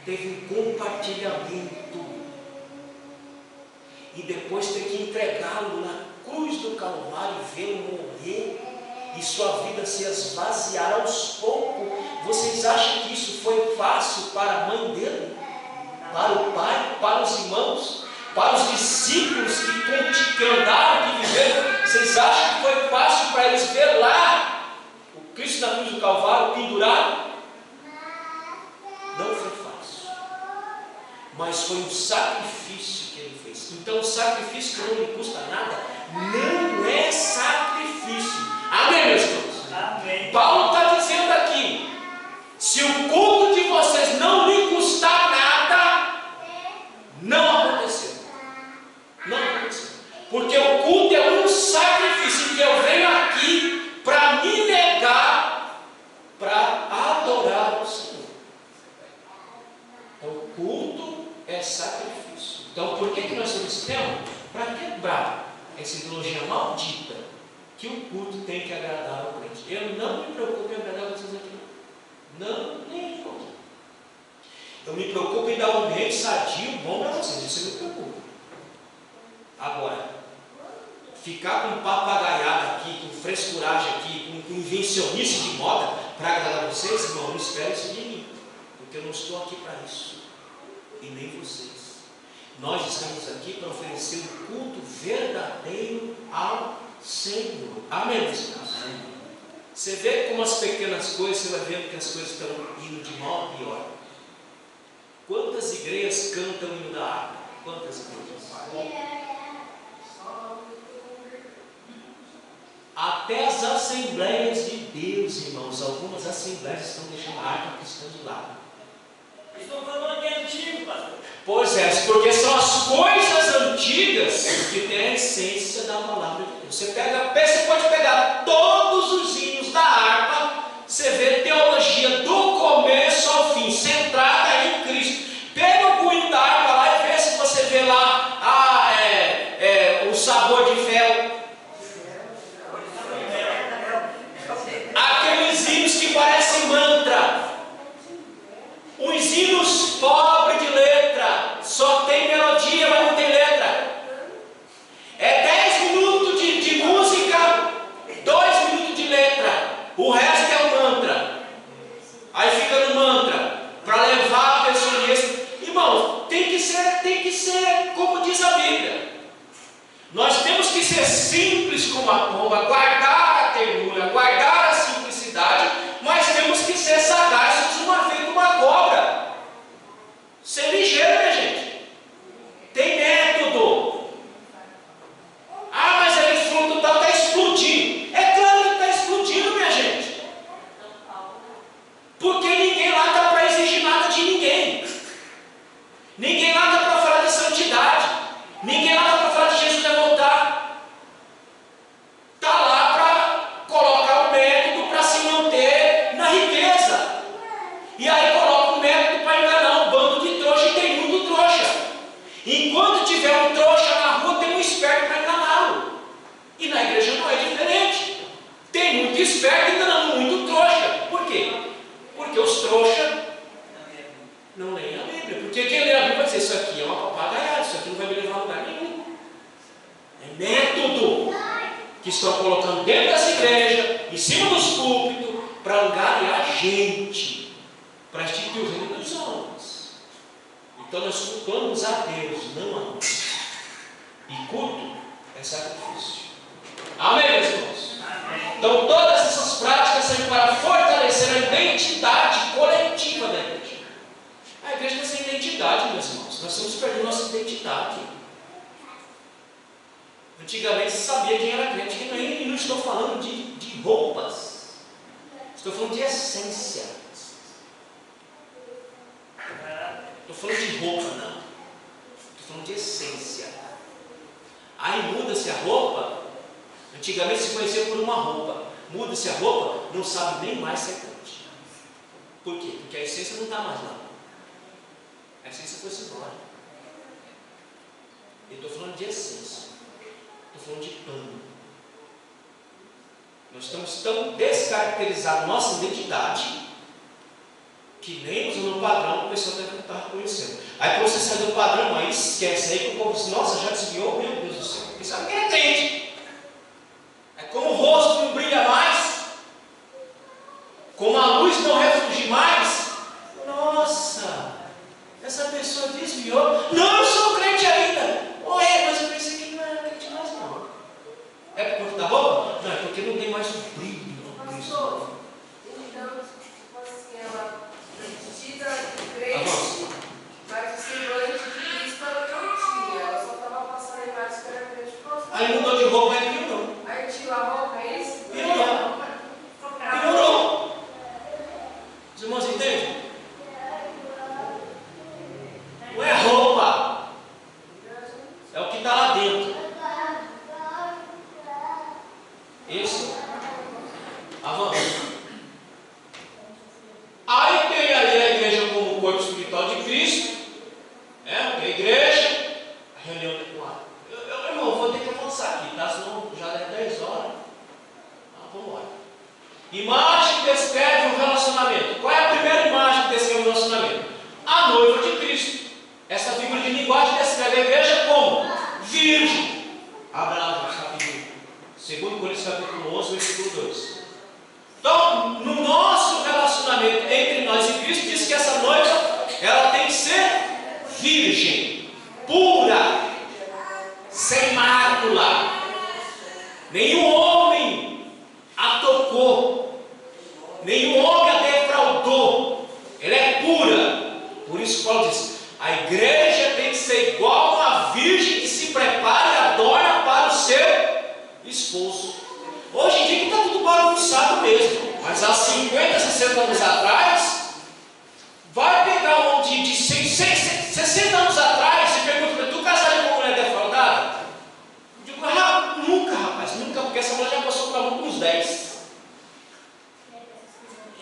teve um compartilhamento, e depois ter que entregá-lo na cruz do Calvário, vê-lo morrer e sua vida se esvaziar aos poucos. Vocês acham que isso foi fácil para a mãe dele, para o pai, para os irmãos, para os discípulos que andaram, que viveram? Vocês acham que foi fácil para eles ver lá o Cristo na cruz do Calvário pendurado? Não foi fácil, mas foi um sacrifício que ele fez. Então, o sacrifício que não lhe custa nada não é sacrifício. Amém, meus irmãos? Amém. Paulo está dizendo aqui: se o culto de vocês não lhe custar nada, não aconteceu. Não aconteceu. Porque o culto é um sacrifício que eu venho aqui para me negar, para adorar o Senhor. Então, o culto é sacrifício. Então, por que nós temos esse tema? Para quebrar essa ideologia maldita que o culto tem que agradar ao crente. Eu não me preocupo em agradar vocês aqui. Não, nenhum. Eu me preocupo em dar um ambiente sadio, bom para vocês, isso eu me preocupo. Agora, ficar com papagaiada aqui, com frescuragem aqui, com invencionice de moda para agradar vocês, irmão, não espero isso de mim, porque eu não estou aqui para isso, e nem vocês. Nós estamos aqui para oferecer um culto verdadeiro ao Senhor. Amém, meus irmãos? Você vê como as pequenas coisas, você vai vendo que as coisas estão indo de mal a pior. Quantas igrejas cantam o hino da harpa? Quantas igrejas? Até as assembleias de Deus, irmãos, algumas assembleias estão deixando a harpa cristã de lado. Estou falando que é antigo, pastor. Pois é, porque são as coisas antigas que têm a essência da palavra de Deus. Você pode pegar todos os hinos da harpa, você vê teologia do começo ao fim, centrada em Cristo. Pega o hino da harpa lá e vê se você vê lá o sabor de fel. Aqueles hinos que parecem mantra. Uns hinos pobres de letra, só tem melodia, mas não tem letra. É 10 minutos de música, 2 minutos de letra. O resto é o mantra. Aí fica no mantra, para levar a pessoa nisso. Irmãos, tem que ser como diz a Bíblia. Nós temos que ser simples como a pomba, guardar a ternura, guardar a simplicidade, mas temos que ser sagazes uma vez como uma cobra. Ser ligeiro, minha gente. Tem método. Ah, mas aquele fruto tal está explodindo. É claro que está explodindo, minha gente. Porque ninguém lá está para exigir nada de ninguém. Ninguém lá está para falar de santidade. Ninguém lá está para falar de Jesus vai voltar. Está lá para colocar o método para se manter na riqueza. E aí coloca o método para enganar um bando de trouxa, e tem muito trouxa. Enquanto tiver um trouxa na rua, tem um esperto para enganá-lo. E na igreja não é diferente. Tem muito esperto enganando muito trouxa. Por quê? Porque os trouxas não leem a Bíblia. Porque quem lê a Bíblia vai dizer, isso aqui é uma papagaiada, isso aqui não vai me levar a lugar nenhum. É método que estão colocando dentro das igrejas, em cima dos púlpitos, para enganar a gente, para instituir o reino dos homens. Então nós cultuamos a Deus, não a nós. E culto é sacrifício. Amém, meus irmãos? Então todas essas práticas servem para fortalecer a identidade coletiva da igreja. A igreja não tem identidade, meus irmãos. Nós estamos perdendo nossa identidade. Antigamente se sabia quem era crente, quem não era. E não estou falando de roupas. Estou falando de essência. Estou falando de roupa, não. Estou falando de essência. Aí muda-se a roupa. Antigamente se conhecia por uma roupa. Muda-se a roupa, não sabe nem mais se é crente. Por quê? Porque a essência não está mais lá. A essência foi-se embora. Eu estou falando de essência. Estou falando de pano. Nós estamos tão descaracterizados nossa identidade que nem usando o padrão o pessoal deve estar reconhecendo. Aí quando você sai do padrão, aí esquece. Aí que o povo diz, nossa, já desviou, meu Deus do céu. Porque sabe quem é crente? É como o rosto não brilha mais, como a luz não refulge mais. Nossa, essa pessoa desviou. Não, eu sou crente ainda. Ué, mas eu pensei que não era crente mais não. É por conta da roupa? Não, é porque não tem mais o brilho no Cristo. Então, tipo assim, ela vestida de crente, mas o semblante de Cristo ela não tinha. Ela só estava passando a imagem que era crente. Aí mudou de roupa e piorou. Aí tirou a roupa, é isso? Piorou. Piorou. Os irmãos entendem? Não é roupa. tem que ser virgem, pura, sem mácula. Nenhum homem a tocou, nenhum homem a defraudou. Ela é pura. Por isso Paulo diz: a igreja tem que ser igual a uma virgem que se prepara e adorna para o seu esposo. Hoje em dia que está tudo bagunçado mesmo, mas há 50, 60 anos atrás, vai pegar um monte de 60 anos atrás e pergunta: tu casaria com uma mulher defraudada? Eu digo: nunca, rapaz, nunca, porque essa mulher já passou para uns 10.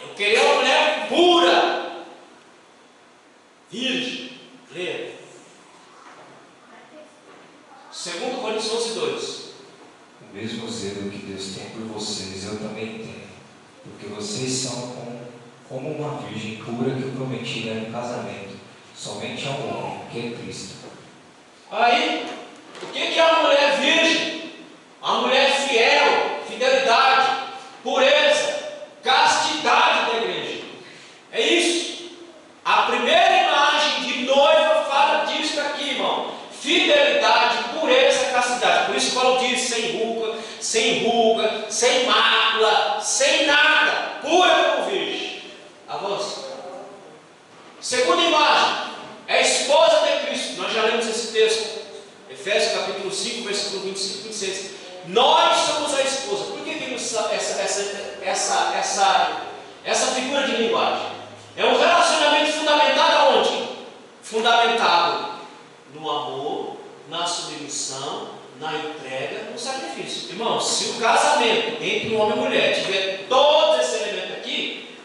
Eu queria uma mulher pura, virgem. Leia. 2 Coríntios 11:2. O mesmo zelo que Deus tem por vocês, eu também tenho, porque vocês são como uma virgem pura que eu prometi dar em casamento, somente a um homem, que é Cristo. Aí, o que é uma mulher virgem? Uma mulher fiel, fidelidade, pureza, castidade da igreja. É isso. A primeira imagem de noiva fala disso aqui, irmão. Fidelidade, pureza, castidade. Por isso Paulo diz: sem ruga, sem mácula, sem nada, pura como virgem. Avança. Segunda imagem é a esposa de Cristo. Nós já lemos esse texto, Efésios capítulo 5, versículo 25 e 26. Nós somos a esposa. Por que temos essa figura de linguagem? É um relacionamento fundamentado aonde? Fundamentado no amor, na submissão, na entrega, no sacrifício. Irmão, se o casamento entre um homem e mulher tiver todos esses elementos aqui,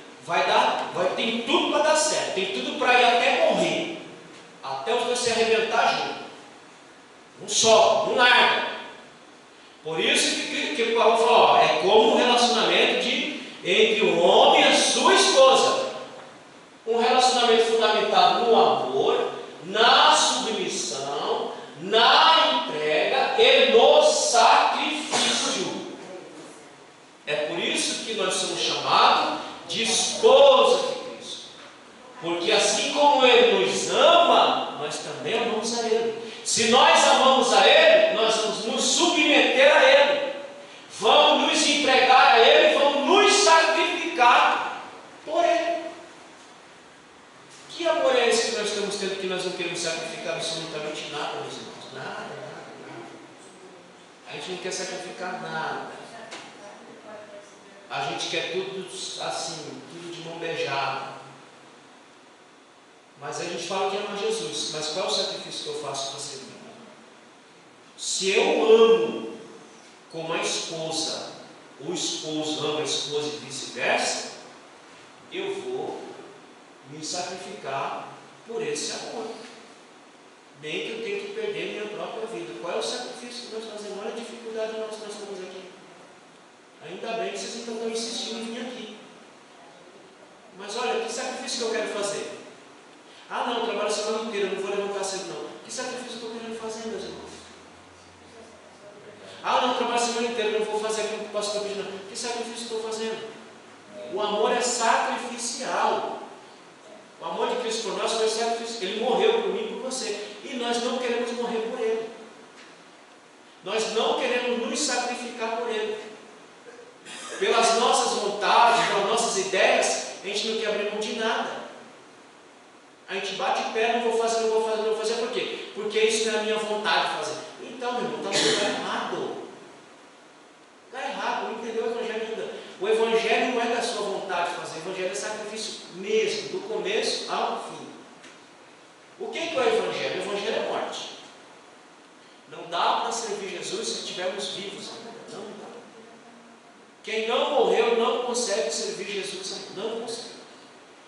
tem tudo para dar certo, tem tudo para ir até morrer, até os dois se arrebentar junto. Não só, não larga. Por isso que Paulo falou: é como um relacionamento entre um homem e a sua esposa. Um relacionamento fundamentado no amor, na submissão, na entrega e no sacrifício. É por isso que nós somos chamados de esposa de Cristo. Porque assim como Ele nos ama, nós também amamos a Ele. Se nós amamos a Ele, nós vamos nos submeter a Ele. Vamos nos entregar a Ele, vamos nos sacrificar por Ele. Que amor é esse que nós estamos tendo, que nós não queremos sacrificar absolutamente nada, meus irmãos? Nada. A gente não quer sacrificar nada. A gente quer tudo assim, tudo de mão beijada. Mas a gente fala que ama Jesus. Mas qual é o sacrifício que eu faço para servir? Se eu amo como a esposa, o esposo ama a esposa e vice-versa, eu vou me sacrificar por esse amor. Nem que eu tenha que perder minha própria vida. Qual é o sacrifício que nós fazemos? Olha a dificuldade que nós estamos aqui. Ainda bem que vocês então estão insistindo em vir aqui. Mas olha, que sacrifício que eu quero fazer? Não, eu trabalho a semana inteira, eu não vou levantar cedo não. Que sacrifício que eu estou querendo fazer, meus irmãos? Não, eu trabalho a semana inteira, eu não vou fazer aquilo que o pastor pediu não. Que sacrifício estou fazendo? O amor é sacrificial. O amor de Cristo por nós foi sacrifício. Ele morreu por mim e por você. E nós não queremos morrer por Ele. Nós não queremos nos sacrificar por Ele. Pelas nossas vontades, pelas nossas ideias, a gente não quer abrir mão de nada. A gente bate o pé, não vou fazer. Por quê? Porque isso não é a minha vontade de fazer. Então, meu irmão, está errado. Está errado, não entendeu o Evangelho ainda. O Evangelho não é da sua vontade de fazer, o Evangelho é sacrifício mesmo, do começo ao fim. O que é o Evangelho? O Evangelho é morte. Não dá para servir Jesus se estivermos vivos ainda. Não dá. Quem não morreu não consegue servir Jesus ainda. Não consegue.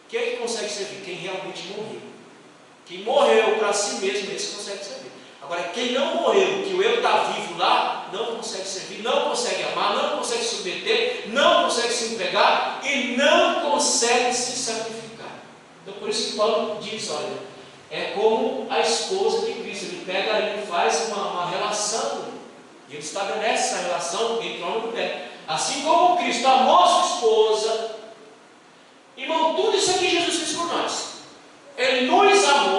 Quem é que consegue servir? Quem realmente morreu. Quem morreu para si mesmo, esse consegue servir. Agora, quem não morreu, que o eu está vivo lá, não consegue servir, não consegue amar, não consegue submeter, não consegue se entregar e não consegue se sacrificar. Então, por isso que Paulo diz, olha, é como a esposa de Cristo. Ele pega, ele faz uma relação, e ele estabelece essa relação entre homem e mulher. Assim como Cristo amou sua esposa, irmão, tudo isso aqui Jesus fez por nós. Ele nos amou.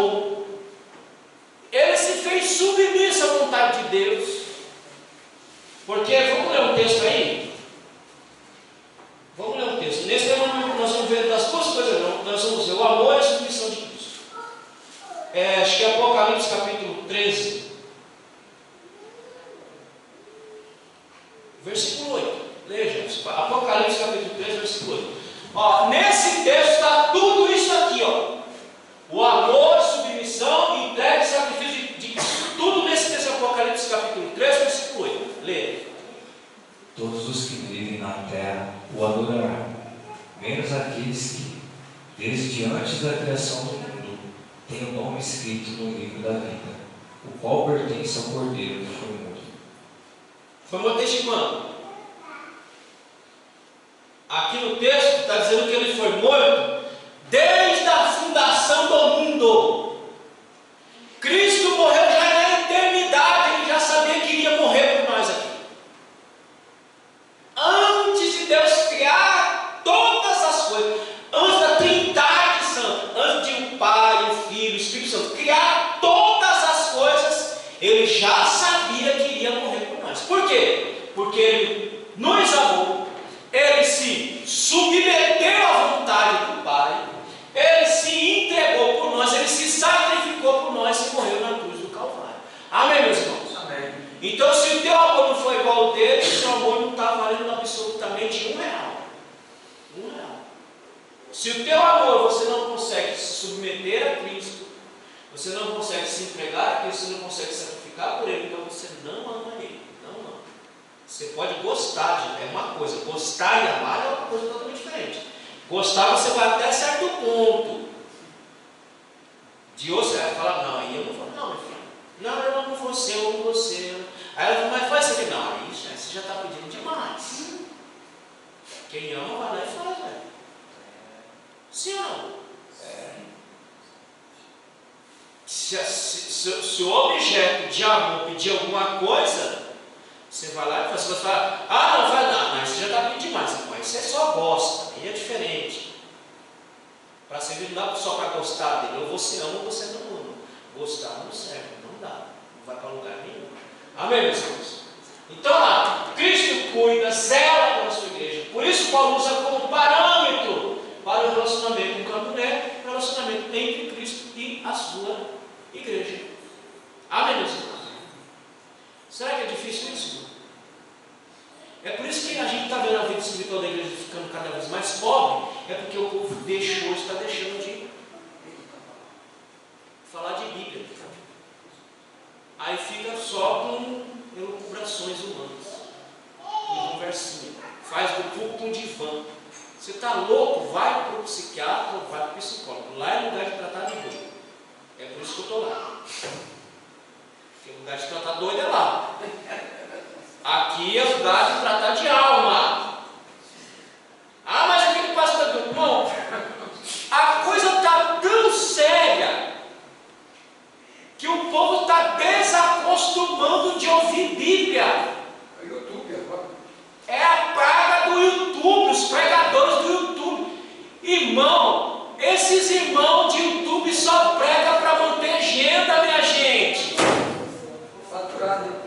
Acho que é Apocalipse capítulo 13, versículo 8. Leia, gente. Apocalipse capítulo 13, versículo 8. Ó, nesse texto está tudo isso aqui, ó. O amor, submissão, entrega e sacrifício de tudo nesse texto, Apocalipse capítulo 13, versículo 8. Leia. Todos os que vivem na terra o adorarão, menos aqueles que, desde antes da criação do mundo, têm o nome escrito no livro da vida, o qual pertence ao Cordeiro que foi morto. Foi morto desde quando? Aqui no texto está dizendo que ele foi morto desde a fundação do mundo. Cristo morreu já na eternidade, ele já sabia que iria morrer por nós aqui. Antes de Deus criar todas as coisas, antes da Trindade Santa, antes de o Pai, o Filho, o Espírito Santo criar todas as coisas, ele já sabia que iria morrer por nós. Por quê? Porque ele nos amou, ele se submeteu à vontade do Pai, ele se entregou por nós, ele se sacrificou por nós e morreu na cruz do Calvário. Amém, meus irmãos? Amém. Então, se o teu amor não for igual ao dele, o seu amor não está valendo absolutamente R$1. R$1. Se o teu amor você não consegue se submeter a Cristo, você não consegue se entregar a Cristo, você não consegue sacrificar por ele, então você não ama ele. Não ama. Você pode gostar de, é uma coisa, gostar e amar é uma coisa totalmente diferente. Gostar você vai até certo ponto. De hoje você vai falar, não, aí eu não vou, não, meu filho. Não, eu amo você, eu amo você. Aí ela fala, mas faz isso aqui. Não, aí você já está pedindo demais. Quem ama vai lá e faz, velho. Sim ou não? Se o objeto de amor pedir alguma coisa, você vai lá e faz. Você vai falar, ah, não, vai lá, mas você já está pedindo demais. Mas você só gosta, aí é diferente. Para servir não dá só para gostar dele. Ou você ama ou você não ama. Gostar não serve, não dá. Não vai para lugar nenhum. Amém, meus irmãos? Então lá, Cristo cuida, zela pela sua igreja. Por isso Paulo usa como parâmetro para o relacionamento com a mulher, relacionamento entre Cristo e a sua igreja. Amém, meus irmãos? Será que é difícil isso? É por isso que a gente está vendo a vida espiritual da igreja ficando cada vez mais pobre, é porque o povo está deixando de falar de Bíblia. Aí fica só com elucubrações humanas, com conversinha. Faz do púlpito um divã. Você está louco? Vai para o psiquiatra ou vai para o psicólogo. Lá é lugar de tratar de doido. É por isso que eu estou lá. Porque o lugar de tratar doido é lá. Aqui é lugar de tratar de alma. Ah, mas aqui no pastor do irmão, a coisa está tão séria que o povo está desacostumando de ouvir Bíblia. É o YouTube agora. É a praga do YouTube, os pregadores do YouTube. Irmão, esses irmãos de YouTube só pregam para manter agenda, minha gente. Faturado.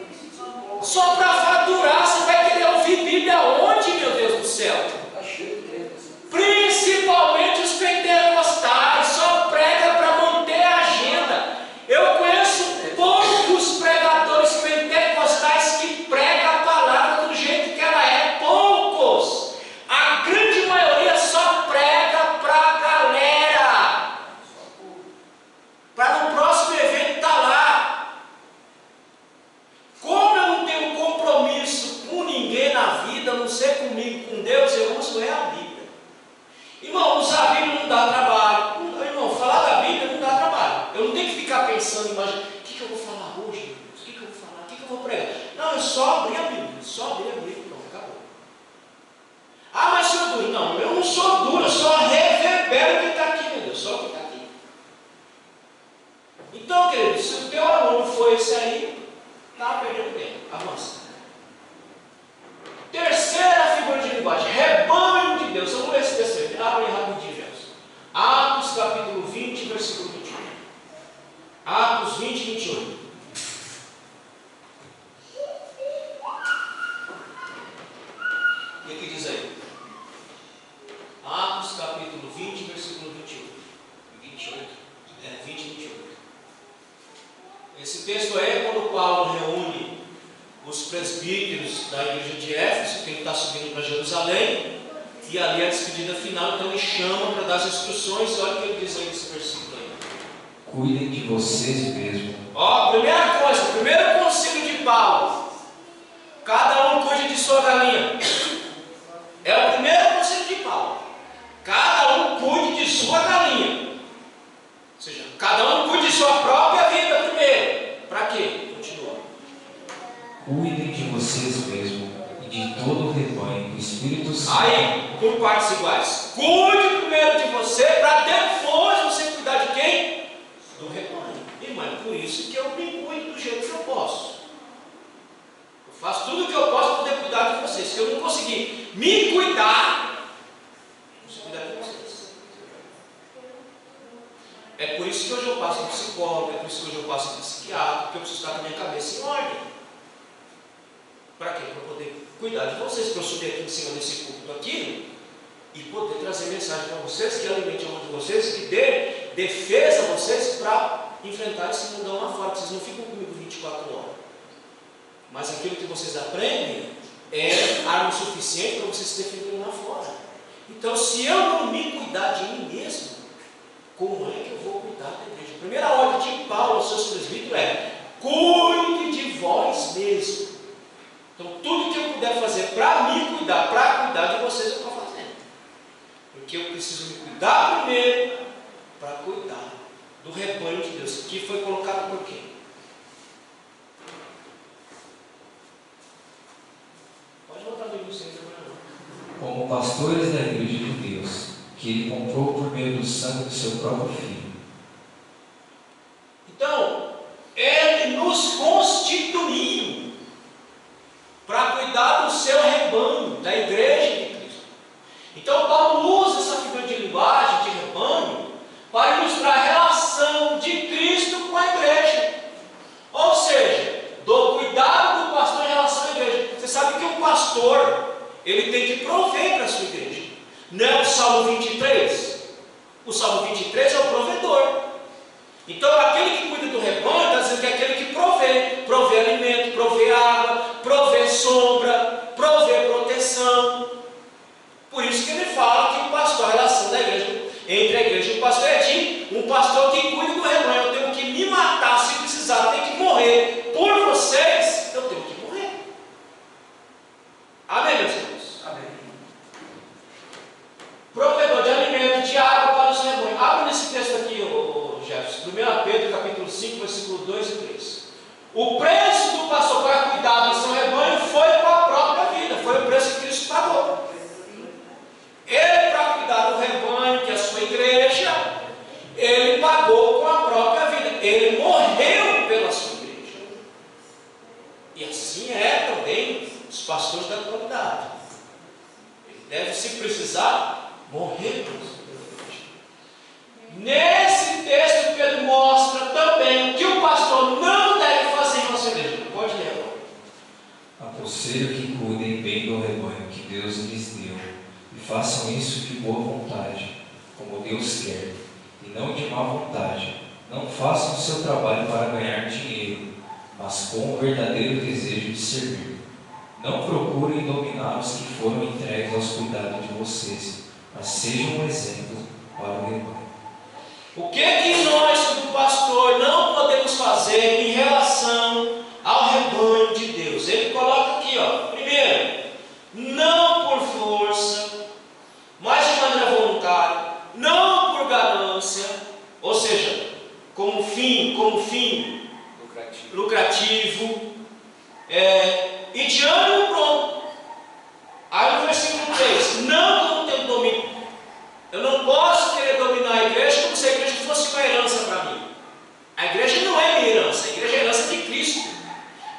Só para faturar, você vai querer ouvir Bíblia onde, meu Deus do céu? Está cheio de crentes. Principalmente os pentecostais, só prega para manter a agenda. Eu conheço poucos pregadores pentecostais que pregam a palavra do jeito que ela é. Poucos. A grande maioria só prega para a galera. Para no próximo evento estar lá. Como eu não tenho compromisso com ninguém na vida, a não ser comigo, com Deus, eu uso a Bíblia. Irmão, usar a Bíblia não dá trabalho. Irmão, falar da Bíblia não dá trabalho. Eu não tenho que ficar pensando, imaginando, o que eu vou falar hoje, meu Deus? O que eu vou falar? O que eu vou pregar? Não, é só abrir a Bíblia. Só abrir a Bíblia, pronto, acabou. Ah, mas sou duro. Não, eu não sou duro, eu só reverbero o que está aqui, meu Deus, só o que está aqui. Então, querido, se o teu amor não for esse aí, está perdendo tempo. Avança. Terceira figura de linguagem, rebanho de Deus. Vamos ler esse terceiro. Abre rapidinho, verso. Atos capítulo 20, versículo 21. Atos 20, 28. O que diz aí? Atos capítulo 20, versículo 21. 28. 20 e 28. Esse texto é quando Paulo reúne os presbíteros da igreja de Éfeso, que ele está subindo para Jerusalém, e ali é a despedida final, então ele chama para dar as instruções, e olha o que ele diz aí nesse versículo aí. Cuidem de vocês mesmos. Ó, primeira coisa, primeiro conselho de Paulo, cada um cuide de sua galinha. É o primeiro conselho de Paulo. Cada um cuide de sua galinha. Ou seja, cada um cuide de sua própria vida primeiro. Para quê? Continua. Cuidem de vocês mesmos e de todo o rebanho do Espírito Santo. Aí, por partes iguais. Cuide primeiro de você, para depois você cuidar de quem? Do rebanho. Irmão, é por isso que eu me cuido do jeito que eu posso. Eu faço tudo o que eu posso para poder cuidar de vocês. Se eu não conseguir me cuidar, eu preciso cuidar de vocês. É por isso que hoje eu passo em psicólogo, é por isso que hoje eu passo em psiquiatra, porque eu preciso estar com a minha cabeça em ordem. Para quê? Para poder cuidar de vocês, para eu subir aqui em cima desse púlpito aqui e poder trazer mensagem para vocês, que alimente a alma de vocês, que dê defesa a vocês para enfrentar esse mundão lá fora, que vocês não ficam comigo 24 horas. Mas aquilo que vocês aprendem é arma suficiente para vocês se defenderem lá fora. Então, se eu não me cuidar de mim mesmo, como é que eu vou cuidar da igreja? A primeira ordem de Paulo aos seus presbíteros é: cuide de vós mesmo. Então, tudo que eu puder fazer para me cuidar, para cuidar de vocês, eu estou fazendo. Porque eu preciso me cuidar primeiro para cuidar do rebanho de Deus, que foi colocado por quê? Pode voltar do início aí, Como pastores da igreja de Deus, que ele comprou por meio do sangue do seu próprio Filho. Então, ele nos constituiu para cuidar do seu rebanho, da igreja de Cristo. Então, Paulo usa essa figura de linguagem, de rebanho, para ilustrar a relação de Cristo com a igreja. Ou seja, do cuidado do pastor em relação à igreja. Você sabe que o pastor, ele tem que prover para a sua igreja. Não é o Salmo 23? O Salmo 23 é o provedor. Então, aquele que cuida do rebanho está dizendo que é aquele que provê alimento, provê água, provê sombra, provê proteção. Por isso que ele fala que o pastor, a relação da igreja, entre a igreja e o pastor é de um pastor que cuida do rebanho. Eu tenho que me matar se precisar, eu tenho que morrer por vocês, eu tenho que morrer. Amém, meus irmãos? Amém. Provedor de alimento, de água para o seu rebanho. Abre nesse texto aqui, Jefferson, 1 Pedro capítulo 5, versículo 2 e 3. O preço do pastor para cuidar do seu rebanho foi com a própria vida, foi o preço que Cristo pagou. Ele, para cuidar do rebanho, que é a sua igreja, ele pagou com a própria vida, ele morreu pela sua igreja. E assim é também os pastores da comunidade. Ele deve, se precisar, morrer pela sua igreja. Nesse texto, Pedro mostra também o que o pastor não deve fazer em nossa igreja. Pode ler agora. Aconselho que cuidem bem do rebanho que Deus lhes deu, e façam isso de boa vontade, como Deus quer, e não de má vontade. Não façam o seu trabalho para ganhar dinheiro, mas com o verdadeiro desejo de servir. Não procurem dominar os que foram entregues aos cuidados de vocês, mas sejam um exemplo para o rebanho. O que nós, como pastor, não podemos fazer em relação ao rebanho de Deus? Ele coloca aqui, primeiro, não por força, mas de maneira voluntária, não por ganância, ou seja, como fim lucrativo, e de ânimo pronto. Aí no versículo 3, não como tendo domínio. Eu não posso querer dominar a igreja como se a igreja fosse uma herança para mim. A igreja não é minha herança, a igreja é a herança de Cristo.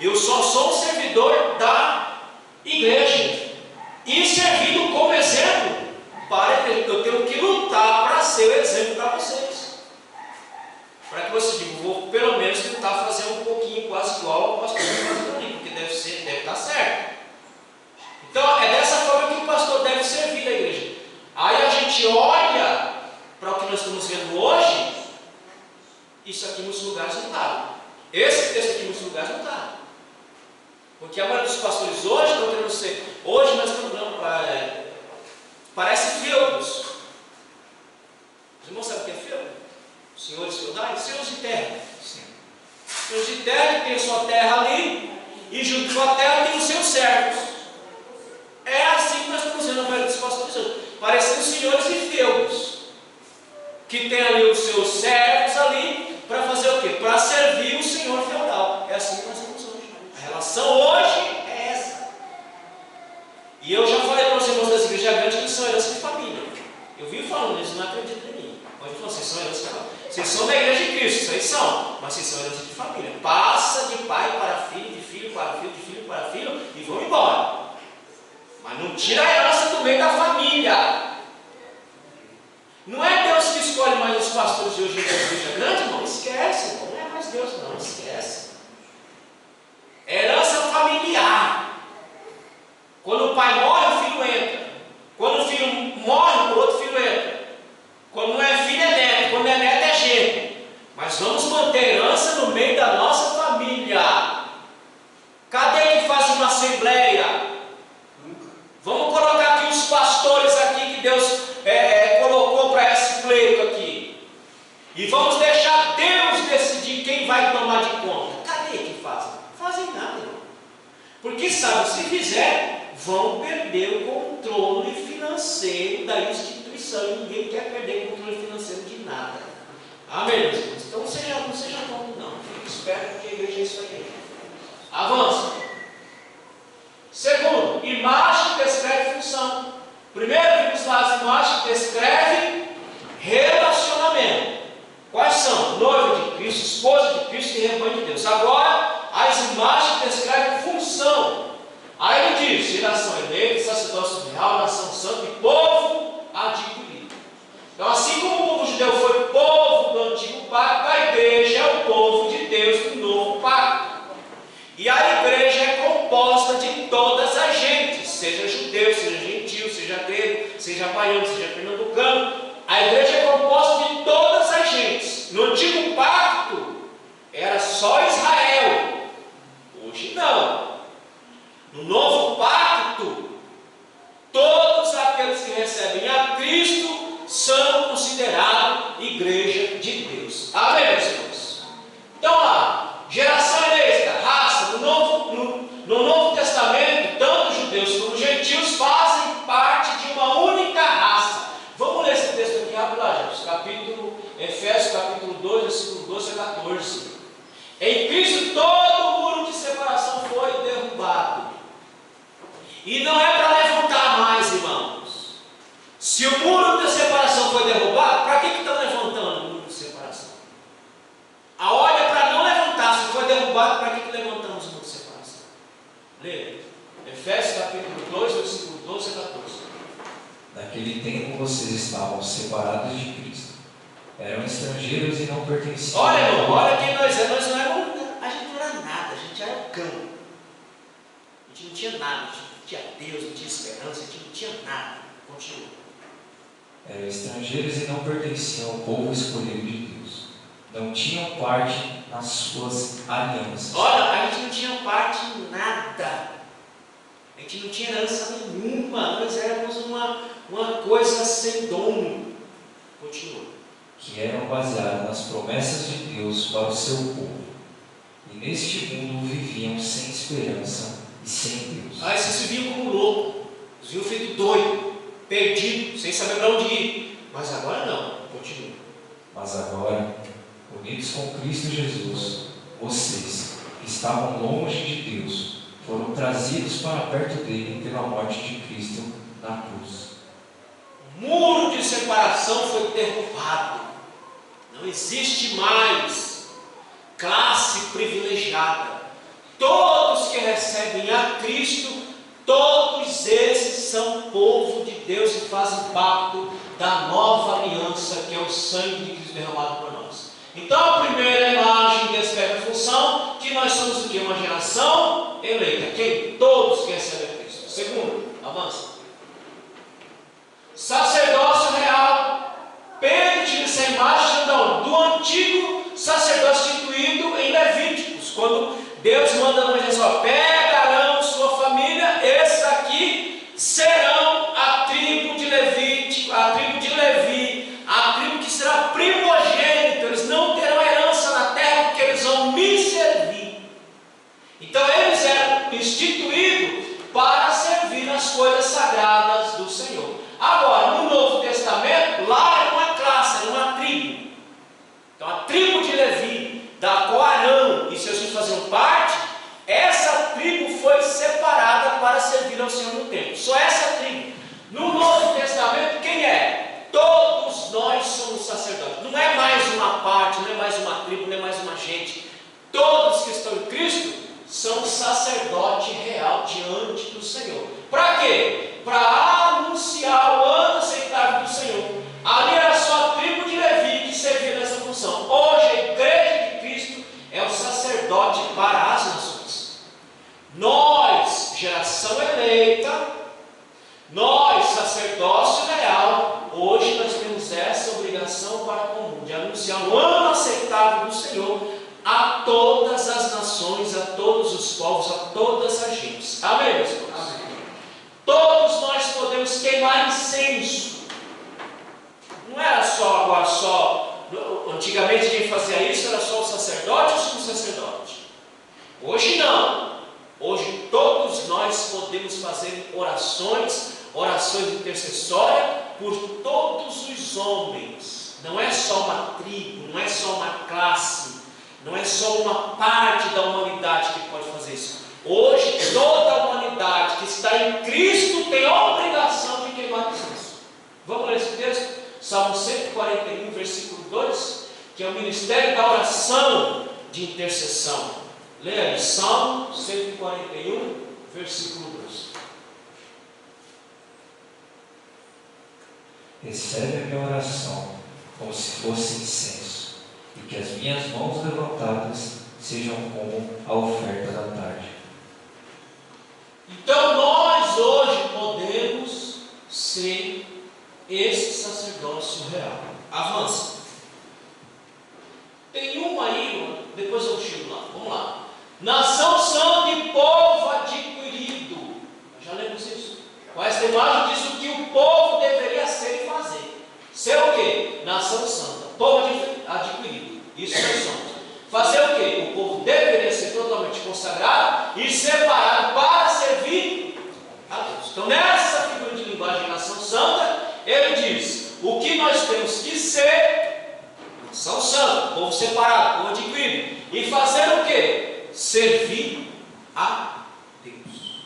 Eu só sou um servidor da igreja. E servindo como exemplo para a igreja. Eu tenho que lutar para ser o exemplo para vocês. Para que vocês digam, vou pelo menos tentar fazer um pouquinho quase igual ao pastor está fazendo ali, porque deve estar certo. Então é dessa forma que o pastor deve servir a igreja. Aí a gente olha para o que nós estamos vendo hoje, isso aqui nos lugares não está. Esse texto aqui em muitos lugares não está. Porque a maioria dos pastores hoje estão querendo ser. Hoje nós estamos parece feudos. Os irmãos sabem o que é feudo? Senhores feudais? Senhores de terra. Sim. Senhores de terra que tem a sua terra ali, e junto com a terra tem os seus servos. É assim que nós estamos vendo a maioria dos pastores hoje. Parecendo senhores de feudos, que tem ali os seus servos ali, para fazer o quê? Para servir o senhor feudal. É assim que nós estamos hoje. A relação hoje é essa. E eu já falei para os irmãos das igrejas grandes que eles são herança de família. Eu vi falando, eles não acreditam em mim. Mas eu falo, vocês são herança de família. Vocês são da igreja de Cristo, vocês são, mas vocês são herança de família. Passa de pai para filho, de filho para filho, de filho para filho, e vão embora. Mas não tira a herança do meio da família. Não é Deus que escolhe mais os pastores de hoje em dia da igreja grande, irmão. Esquece, irmão. Não é mais Deus, não. Esquece. É herança familiar. Quando o pai morre, o filho entra. Quando o filho morre, o outro filho entra. Quando não é filho, é neto. Quando é neto, é genro. Mas vamos manter herança no meio da nossa família. Cadê que faz uma assembleia? Vamos colocar aqui os pastores aqui que Deus colocou para esse pleito aqui. E vamos deixar Deus decidir quem vai tomar de conta. Cadê que fazem? Fazem nada, irmão. Porque sabe, se fizer, vão perder o controle financeiro da instituição. E ninguém quer perder o controle financeiro de nada. Amém, meus irmãos? Então não seja tonto, não. Fique esperto, porque a igreja é isso aí. Avança. Segundo, imagem descreve função. Primeiro, vimos lá as imagens que descreve relacionamento. Quais são? Noiva de Cristo, esposa de Cristo e rebanho de Deus. Agora, as imagens descrevem função. Aí ele diz: geração eleita, sacerdócio real, nação santa e povo adquirido. Então, assim como o povo judeu foi povo do antigo pacto, a igreja é o povo de Deus do novo pacto. E a igreja é composta de todas as gentes, seja judeu, seja gentil, seja grego, seja baiano, seja pernambucano. A igreja é composta de todas as gentes. No antigo pacto era só Israel. Hoje não. No novo pacto, todos aqueles que recebem a Cristo são considerados igreja de Deus. Amém, meus irmãos? Então lá, geração eleita, raça. No Novo Testamento, tanto judeus como gentios fazem parte de uma única raça. Vamos ler esse texto aqui rapidinho, Efésios capítulo 2, versículo 12 a 14. Em Cristo todo o muro de separação foi derrubado. E não é para levantar mais, irmãos. Se o muro de separação foi derrubado, para que estão levantando o muro de separação? A ordem é para não levantar. Se foi derrubado, para que levantamos o muro de separação? Leia. Efésios capítulo 2, versículo 12 a 14. Naquele tempo vocês estavam separados de Cristo. Eram estrangeiros e não pertenciam. Olha, irmão, olha quem nós éramos. Nós não éramos, a gente não era nada, a gente era o cão. A gente não tinha nada, a gente não tinha Deus, não tinha esperança, a gente não tinha nada. Continua. Eram estrangeiros e não pertenciam ao povo escolhido de Deus. Não tinham parte nas suas alianças. Olha, a gente não tinha parte em nada. A gente não tinha herança nenhuma. Nós éramos uma coisa sem dono. Continua. Que eram baseadas nas promessas de Deus para o seu povo. E neste mundo viviam sem esperança e sem Deus. Aí vocês se viam como louco. Vocês viam feito doido, perdido, sem saber para onde ir. Mas agora não. Continua. Mas agora, unidos com Cristo Jesus, vocês, que estavam longe de Deus, foram trazidos para perto dele pela morte de Cristo na cruz. O muro de separação foi derrubado. Não existe mais classe privilegiada. Todos que recebem a Cristo, todos esses são povo de Deus e fazem parte da nova aliança, que é o sangue de Cristo derramado por nós. Então, a primeira imagem descreve a função, que nós somos o quê? Uma geração eleita. Quem? Todos que recebem a Cristo. Segundo, avança. Sacerdócio real. Pedro tira essa imagem do antigo sacerdócio instituído em Levítico. Deus manda Moisés, ó, pega Arão, sua família, esses aqui serão a tribo de Levi, a tribo que será primogênito, eles não terão herança na terra porque eles vão me servir. Então eles eram instituídos para servir nas coisas sagradas do Senhor. Agora, no Novo Testamento, lá era uma classe, era uma tribo. Então a tribo de Levi, da qual Arão e seus filhos faziam parte, essa tribo foi separada para servir ao Senhor no templo. Só essa tribo. No Novo Testamento, quem é? Todos nós somos sacerdotes. Não é mais uma parte, não é mais uma tribo, não é mais uma gente. Todos que estão em Cristo são sacerdote real diante do Senhor. Para quê? Para anunciar o ano aceitável do Senhor. Ali era só a tribo de Levi que servia nessa função. Hoje a igreja de Cristo é o sacerdote para as nações. Nós, geração eleita, nós, sacerdócio real, hoje nós temos essa obrigação para o comum, de anunciar o ano aceitável do Senhor a todas as nações, a todos os povos, a todas as gentes. Amém, meus irmãos? Amém. Todos nós podemos queimar incenso. Não era antigamente quem fazia isso era só o sacerdote ou o sumo sacerdote. Hoje não. Hoje todos nós podemos fazer orações intercessórias por todos os homens. Não é só uma tribo, não é só uma classe, não é só uma parte da humanidade que pode fazer isso. Hoje toda a humanidade que está em Cristo tem a obrigação de queimar incenso. Vamos ler esse texto? Salmo 141, versículo 2, que é o ministério da oração de intercessão. Leia aí, Salmo 141, versículo 2. Recebe a minha oração como se fosse incenso, e que as minhas mãos levantadas sejam como a oferta da tarde. Então nós hoje podemos ser esse sacerdócio real. Avança. Tem uma aí, depois eu chego lá. Vamos lá. Nação santa e povo adquirido. Já lemos isso? O esta imagem diz o que o povo deveria ser e fazer. Ser o quê? Nação santa, povo adquirido. Isso nós somos. Fazer o quê? O povo deveria ser totalmente consagrado e separado para servir a Deus. Então, nessa figura de linguagem de nação santa, ele diz o que nós temos que ser: nação santa, povo separado, povo adquirido. E fazer o quê? Servir a Deus.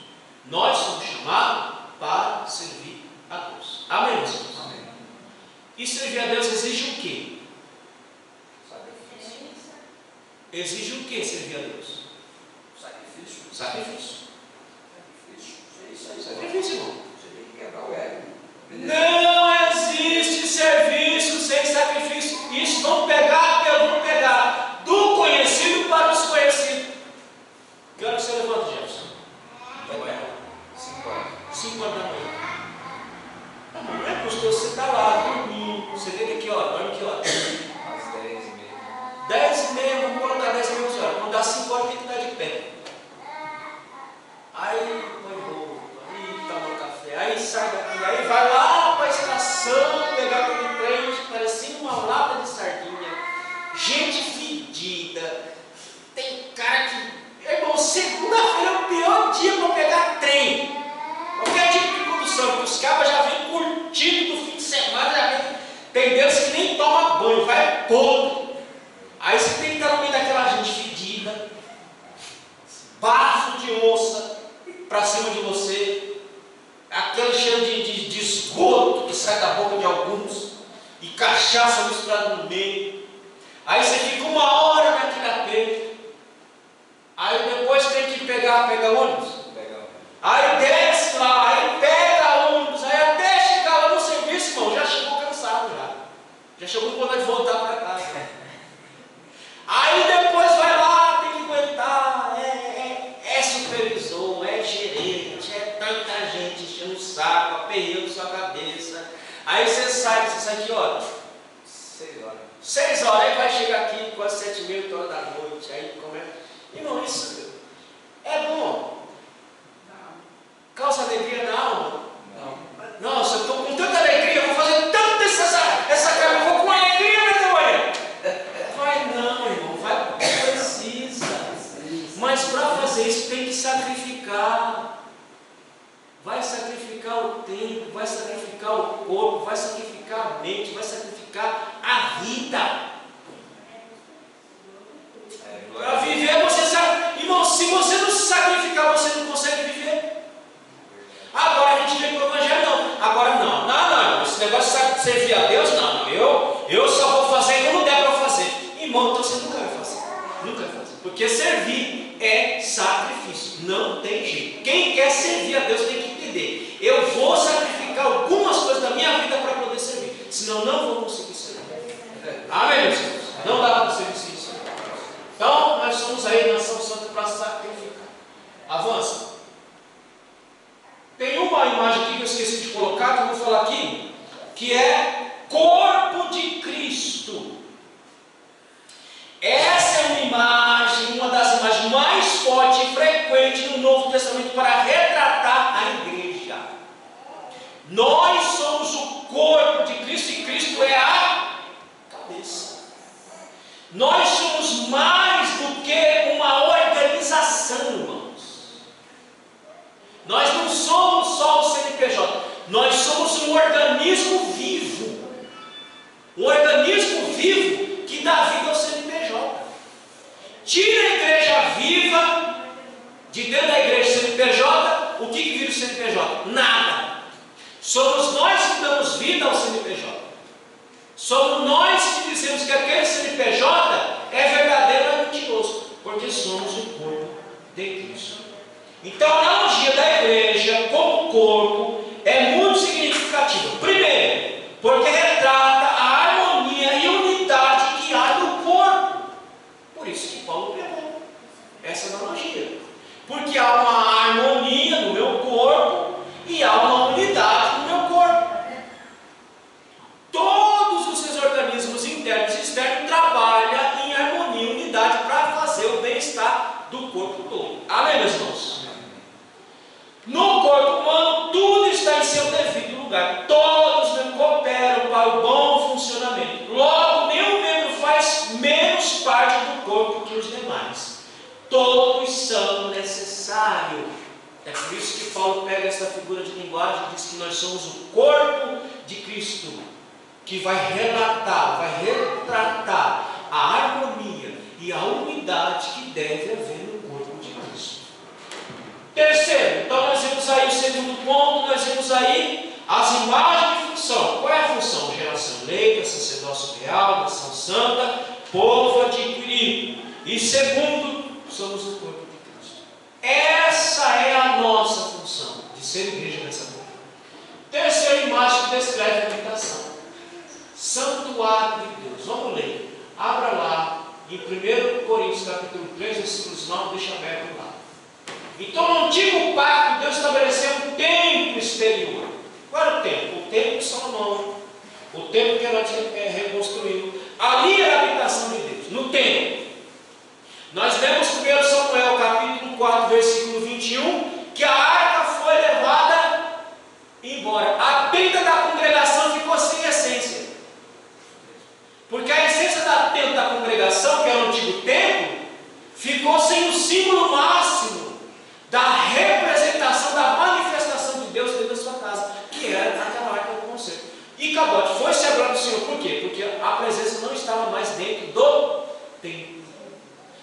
Nós somos chamados para servir a Deus. Amém, meus irmãos? Amém. E servir a Deus exige o quê? Exige o que servir a Deus? Sacrifício. Sacrifício. Sacrifício, irmão. Você tem que quebrar o ego. Não existe serviço sem sacrifício. Isso vão pegar, vão pegar do conhecido para os conhecidos. Que hora você levanta, Jefferson? 5 horas da manhã. Não é gostoso, você está lá dormindo. Você liga que hora? Dorme que hora? Às 10h30. 10h30, vamos colocar 10h30, 11 horas. Quando dá 5 horas, tem que estar de pé. Aí põe roupa, aí toma café, aí sai daqui, aí vai lá para a estação, pegar aquele trem, parecendo uma lata de sardinha. Gente fedida. Tem cara que... Irmão, segunda-feira é o pior dia para pegar trem. Qualquer tipo de condução, porque os cabas já vêm curtindo do fim de semana, já vem. Tem Deus que nem toma banho, vai podre. Aí você tem que estar no meio daquela gente fedida, bafo de onça para cima de você, aquele cheiro de esgoto que sai da boca de alguns, e cachaça misturada no meio. Aí você fica 1 hora naquele aperto. Aí depois tem que pegar ônibus. Aí desce lá, aí pega ônibus, aí até chegar lá no serviço, irmão, já chegou cansado já. Já chegou com vontade de voltar para casa. Aí depois vai lá, tem que aguentar, é supervisor, é gerente, é tanta gente enchendo o saco, aperreando sua cabeça. Aí você sai que hora? 6 horas. 6 horas, aí vai chegar aqui quase 7h30, 8 horas da noite. Aí começa. Irmão, isso Mas para fazer isso tem que sacrificar. Vai sacrificar o tempo, vai sacrificar o corpo, vai sacrificar a mente, vai sacrificar a vida. Para viver você sabe. Irmão, se você não se sacrificar, você não consegue viver. Agora a gente vem para o Evangelho, não. Agora não. Esse negócio de servir a Deus, não. Eu só vou fazer quando der para fazer. Irmão, então você nunca vai fazer. Nunca vai fazer. Porque servir é sacrifício. Não tem jeito. Quem quer servir a Deus tem que entender. Eu vou sacrificar algumas coisas da minha vida para poder servir. Senão não vou conseguir servir. Amém, meus irmãos? Não dá para servir isso. Então, nós somos aí nação santa para sacrificar. Avança. Tem uma imagem aqui que eu esqueci de colocar, que eu vou falar aqui, que é corpo de Cristo. Essa é uma imagem, uma das imagens mais fortes e frequentes no Novo Testamento para retratar a igreja. Nós somos o corpo de Cristo e Cristo é a cabeça. Nós somos mais do que uma organização, irmãos. Nós não somos só o CNPJ, nós somos um organismo vivo. Um organismo vivo que dá vida ao CNPJ. Tira a igreja viva de dentro da igreja CNPJ, o que vira o CNPJ? Nada. Somos nós que damos vida ao CNPJ. Somos nós que dizemos que aquele CNPJ é verdadeiro ou mentiroso, porque somos o corpo de Cristo. Então a analogia da igreja como corpo é muito significativa. Primeiro, porque retrata a harmonia e unidade que há no corpo. Por isso que Paulo pregou essa analogia. Porque há uma harmonia no meu corpo e há uma unidade no meu corpo. Todos os seus organismos internos e externos trabalham em harmonia e unidade para fazer o bem-estar do corpo todo. Amém, meus irmãos? No corpo humano, tudo está em seu devido lugar. Todos cooperam para o bom funcionamento. Logo, nenhum membro faz menos parte do corpo que os demais. Todos são necessários. É por isso que Paulo pega essa figura de linguagem e diz que nós somos o corpo de Cristo, que vai relatar, vai retratar a harmonia e a unidade que deve haver no corpo de Cristo. Terceiro, então nós vemos aí o segundo ponto, nós vemos aí as imagens de função. Qual é a função? Geração eleita, sacerdócio real, nação santa, povo adquirido. E segundo, somos o corpo de Cristo. Essa é a nossa função, de ser igreja nessa terra. Terceira imagem que descreve a habitação. Santuário de Deus. Vamos ler. Abra lá em 1 Coríntios capítulo 3, versículos 9, deixa aberto lá. Então no antigo pacto Deus estabeleceu um templo exterior. Qual era o templo? O templo de Salomão. O templo que Herodes reconstruiu. Ali era a habitação de Deus, no templo. Nós vemos 1 Samuel capítulo 4, versículo 21, que a arca foi levada embora. A tenda da congregação ficou sem essência. Porque a essência da tenda da congregação, que era o antigo templo, ficou sem o símbolo máximo da representação, da manifestação de Deus dentro da sua casa, que era aquela arca do concerto. E Cabote foi-se a glória do Senhor. Por quê? Porque a presença não estava mais dentro do templo.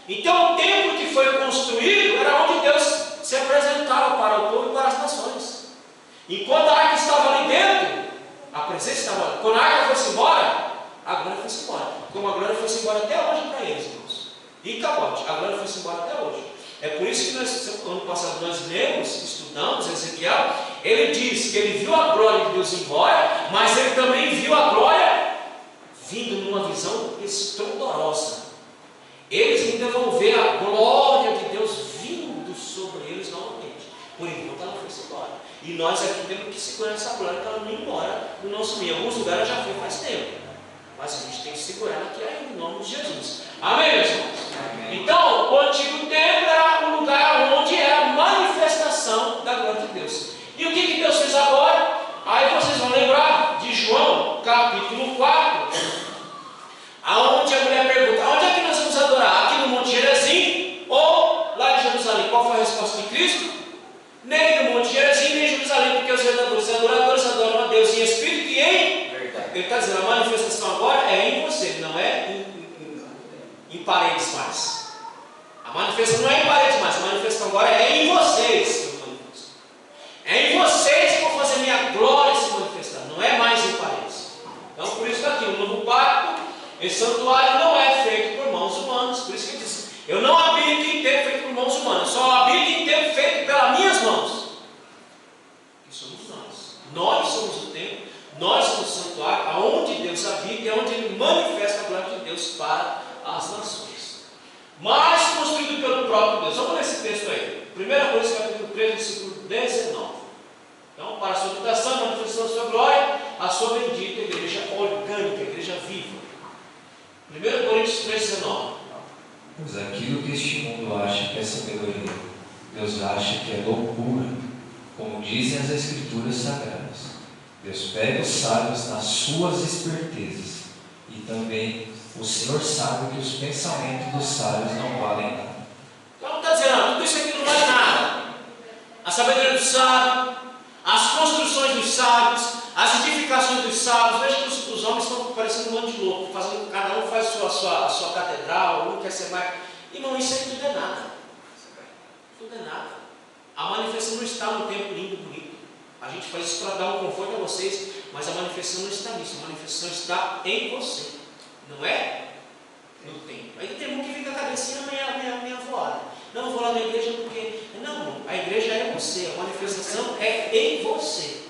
Então o templo que foi construído era onde Deus se apresentava para o povo e para as nações. Enquanto a arca estava ali dentro, a presença estava ali. Quando a arca foi-se embora, a glória foi-se embora. Como a glória foi-se embora até hoje para eles, irmãos. E Cabote, a glória foi-se embora até hoje. É por isso que nós, ano passado, nós lemos, estudamos Ezequiel. Ele diz que ele viu a glória de Deus embora, mas ele também viu a glória vindo numa visão estrondorosa. Eles ainda vão ver a glória de Deus vindo sobre eles novamente. Por enquanto ela foi-se embora. E nós aqui temos que segurar essa glória para ela não ir embora do nosso meio. Em alguns lugares já foi faz tempo. Mas a gente tem que segurar aqui ainda em nome de Jesus. Amém, meus irmãos? Amém. Então, o antigo templo era um lugar onde era a manifestação da glória de Deus. E o que Deus fez agora? Aí vocês vão lembrar de João, capítulo 4, aonde a mulher pergunta: onde é que nós vamos adorar? Aqui no Monte Gerizim ou lá em Jerusalém? Cristo, nem no Monte Gerizim, nem em Jerusalém, porque os adoradores adoram a Deus em espírito e em... Verdade. Ele está dizendo, a manifestação agora é em você, não é em paredes mais. A manifestação não é em paredes mais, a manifestação agora é em vocês. É em vocês que eu vou fazer minha glória se manifestar, não é mais em paredes. Então, por isso está aqui, o novo pacto, esse santuário não é feito por mãos humanas, por isso que ele diz, eu não habito em templo feito por mãos humanas, só habito em templo feito pelas minhas mãos. Que somos nós. Nós somos o templo, nós somos o santuário, aonde Deus habita e aonde Ele manifesta a glória de Deus para as nações. Mas construído pelo próprio Deus. Vamos ler esse texto aí. 1 Coríntios capítulo 3, versículo 19. Então, para a sua habitação, a manifestação da sua glória, a sua bendita igreja orgânica, a igreja viva. 1 Coríntios 3, 19. Pois aquilo que este mundo acha que é sabedoria, Deus acha que é loucura, como dizem as Escrituras Sagradas. Deus pega os sábios nas suas espertezas, e também o Senhor sabe que os pensamentos dos sábios não valem nada. Então está dizendo, tudo isso aqui não vale nada. A sabedoria do sábio, as construções dos sábios, as edificações dos sábios. Veja que os homens estão parecendo um monte de louco, cada um faz a sua catedral, um quer ser mais. Irmão, isso aí tudo é nada. Tudo é nada. A manifestação não está no tempo lindo e bonito. A gente faz isso para dar um conforto a vocês, mas a manifestação não está nisso. A manifestação está em você. Não é no tempo. Aí tem um que fica a cabecinha meia voada. Não, eu vou lá na igreja porque... Não, a igreja é você. A manifestação é em você.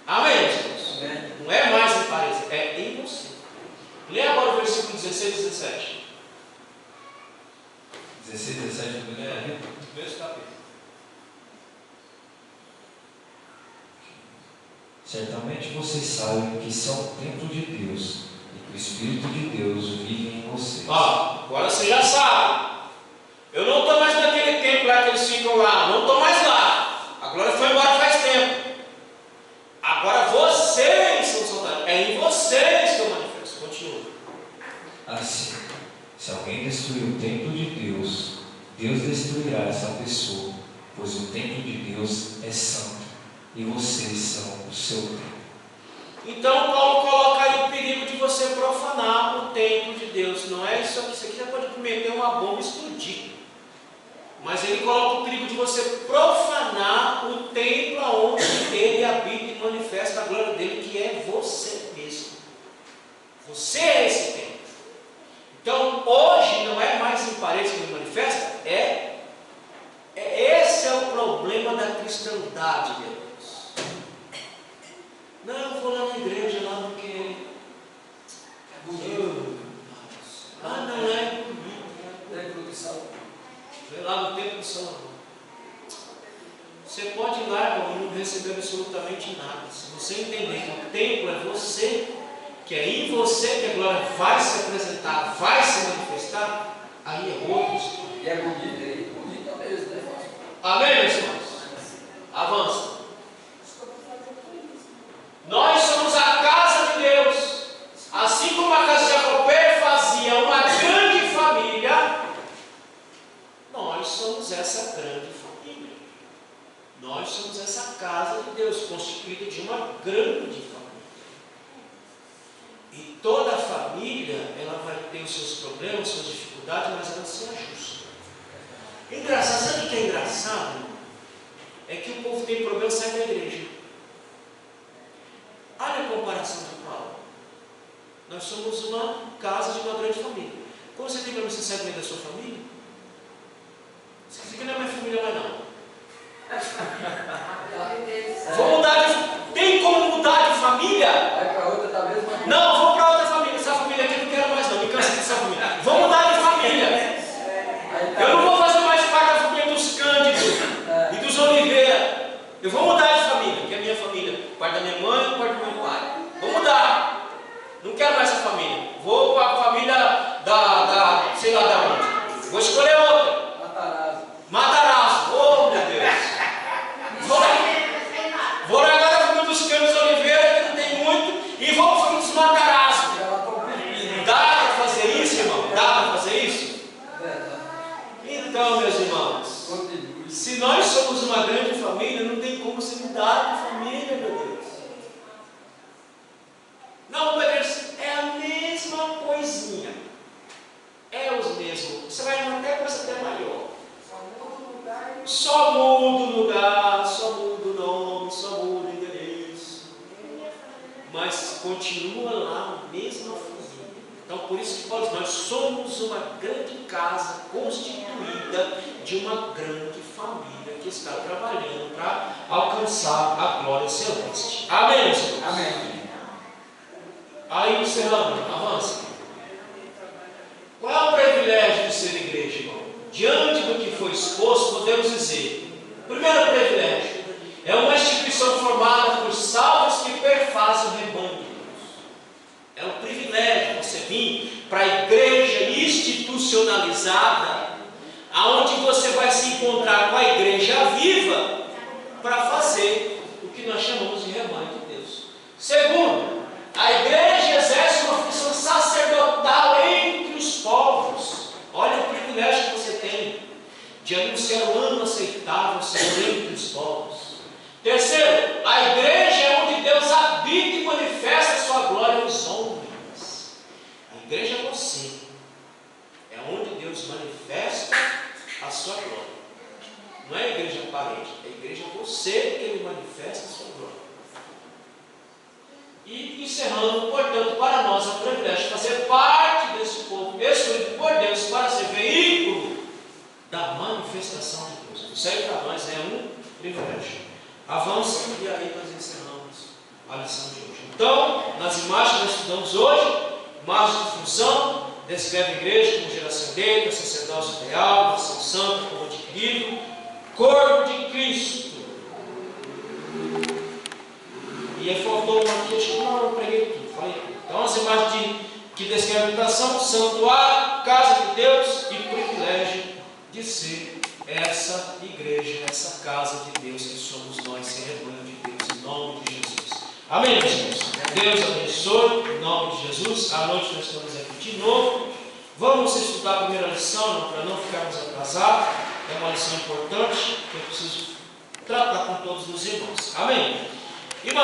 Amém, Jesus? Amém. Não é mais em paredes, é em você. Lê agora o versículo 16 e 17. 16 e 17 do primeiro capítulo. Mesmo capítulo. Certamente vocês sabem que são o templo de Deus e que o Espírito de Deus vive em vocês. Agora você já sabe. Eu não estou mais naquele tempo lá que eles ficam lá. Não estou mais lá. A glória foi embora faz tempo. Agora vocês são soldados. É em vocês que eu manifesto. Continua. Assim, se alguém destruir o templo de Deus, Deus destruirá essa pessoa, pois o templo de Deus é santo e vocês são o seu templo. Então Paulo coloca aí o perigo de você profanar o templo de Deus. Não é isso aqui. Isso aqui já pode meter uma bomba e explodir. Mas ele coloca o perigo de você profanar o templo onde ele habita e manifesta a glória dele, que é você mesmo. Você é esse templo. Então hoje não é mais em paredes que ele manifesta, esse é o problema da cristandade, Deus. Não, eu vou lá na igreja lá porque É bonito. não é bonito. É produção. Vem lá no templo de Salomão. Você pode ir lá, irmão, e não receber absolutamente nada. Se você entender que o templo é você, que é em você que a glória vai se apresentar, vai se manifestar, aí é outra história. E é bonito mesmo, né? Amém, meus irmãos? Avança. Nós somos a casa de Deus. Assim como a casa de Jacopé fazia uma grande família, nós somos essa grande família. Nós somos essa casa de Deus, constituída de uma grande família. E toda família, ela vai ter os seus problemas, suas dificuldades, mas ela se ajusta. Engraçado, sabe o que é engraçado? É que o povo tem problema e sai da igreja. Olha a comparação de Paulo. Nós somos uma casa de uma grande família. Quando você tem problema, você sai do meio da sua família? Você diz que não é minha família mais não. Vou mudar de... Tem como mudar de família? Vai para outra, talvez uma. Não, vou para outra família. Essa família aqui eu não quero mais não. Me cansei dessa família. Vou mudar de família. Eu não vou fazer mais parte da família dos Cândidos e dos Oliveira. Eu vou mudar de família, que é a minha família. Parte da minha mãe, parte do meu pai. Vou mudar. Não quero mais essa família. Vou para a família sei lá da onde. Vou escolher outra. Matarazzo. Oh, meu Deus. Vou largar da família dos Cândidos Oliveira, que não tem muito, e vou para a família dos Matarazzo. Dá para fazer isso, irmão? Dá para fazer isso? Então, meus irmãos, Se nós somos uma grande família, não tem como se mudar de família, meu Deus. Não, meu Deus, é a mesma coisinha. É os mesmos. Você vai até coisa até maior. Só muda o lugar, só muda o nome, só muda o endereço. Mas continua lá a mesma família. Então, por isso que nós somos uma grande casa constituída de uma grande família que está trabalhando para alcançar a glória celeste. Amém, senhor? Amém. Aí, encerrando, avança. Qual é o privilégio de ser igreja, irmão? Diante do que foi exposto, podemos dizer: primeiro privilégio, é uma instituição formada por salvos que perfazem o rebanho de Deus. É um privilégio você vir para a igreja institucionalizada, aonde você vai se encontrar com a igreja viva para fazer o que nós chamamos de rebanho de Deus. Segundo, a igreja exerce uma função sacerdotal entre os povos. Olha o privilégio que você tem de anunciar o ano aceitável, Senhor, entre os povos. Terceiro, a igreja é onde Deus habita e manifesta a sua glória aos homens. A igreja é você. É onde Deus manifesta a sua glória. Não é a igreja parede, é a igreja você que Ele manifesta a sua glória. E encerrando, portanto, para nós é um privilégio fazer parte desse povo escolhido por Deus para ser veículo da manifestação de Deus. Isso aí para nós é um privilégio. Avança e aí nós encerramos a lição de hoje. Então, nas imagens que nós estudamos hoje, imagens de função, descreve a igreja como geração eleita, sacerdócio real, nação santa, como adquirido, corpo de Cristo. E aí faltou uma aqui, acho que não, eu preguei tudo, falei tudo. Então as imagens que descrevem a habitação, santuário, casa de Deus e privilégio de ser essa igreja, essa casa de Deus que somos nós, ser rebanho de Deus, em nome de Jesus. Amém, meus irmãos? Deus abençoe, em nome de Jesus. À noite nós estamos aqui de novo. Vamos estudar a primeira lição, para não ficarmos atrasados. É uma lição importante que eu preciso tratar com todos os irmãos. Amém? Irmão,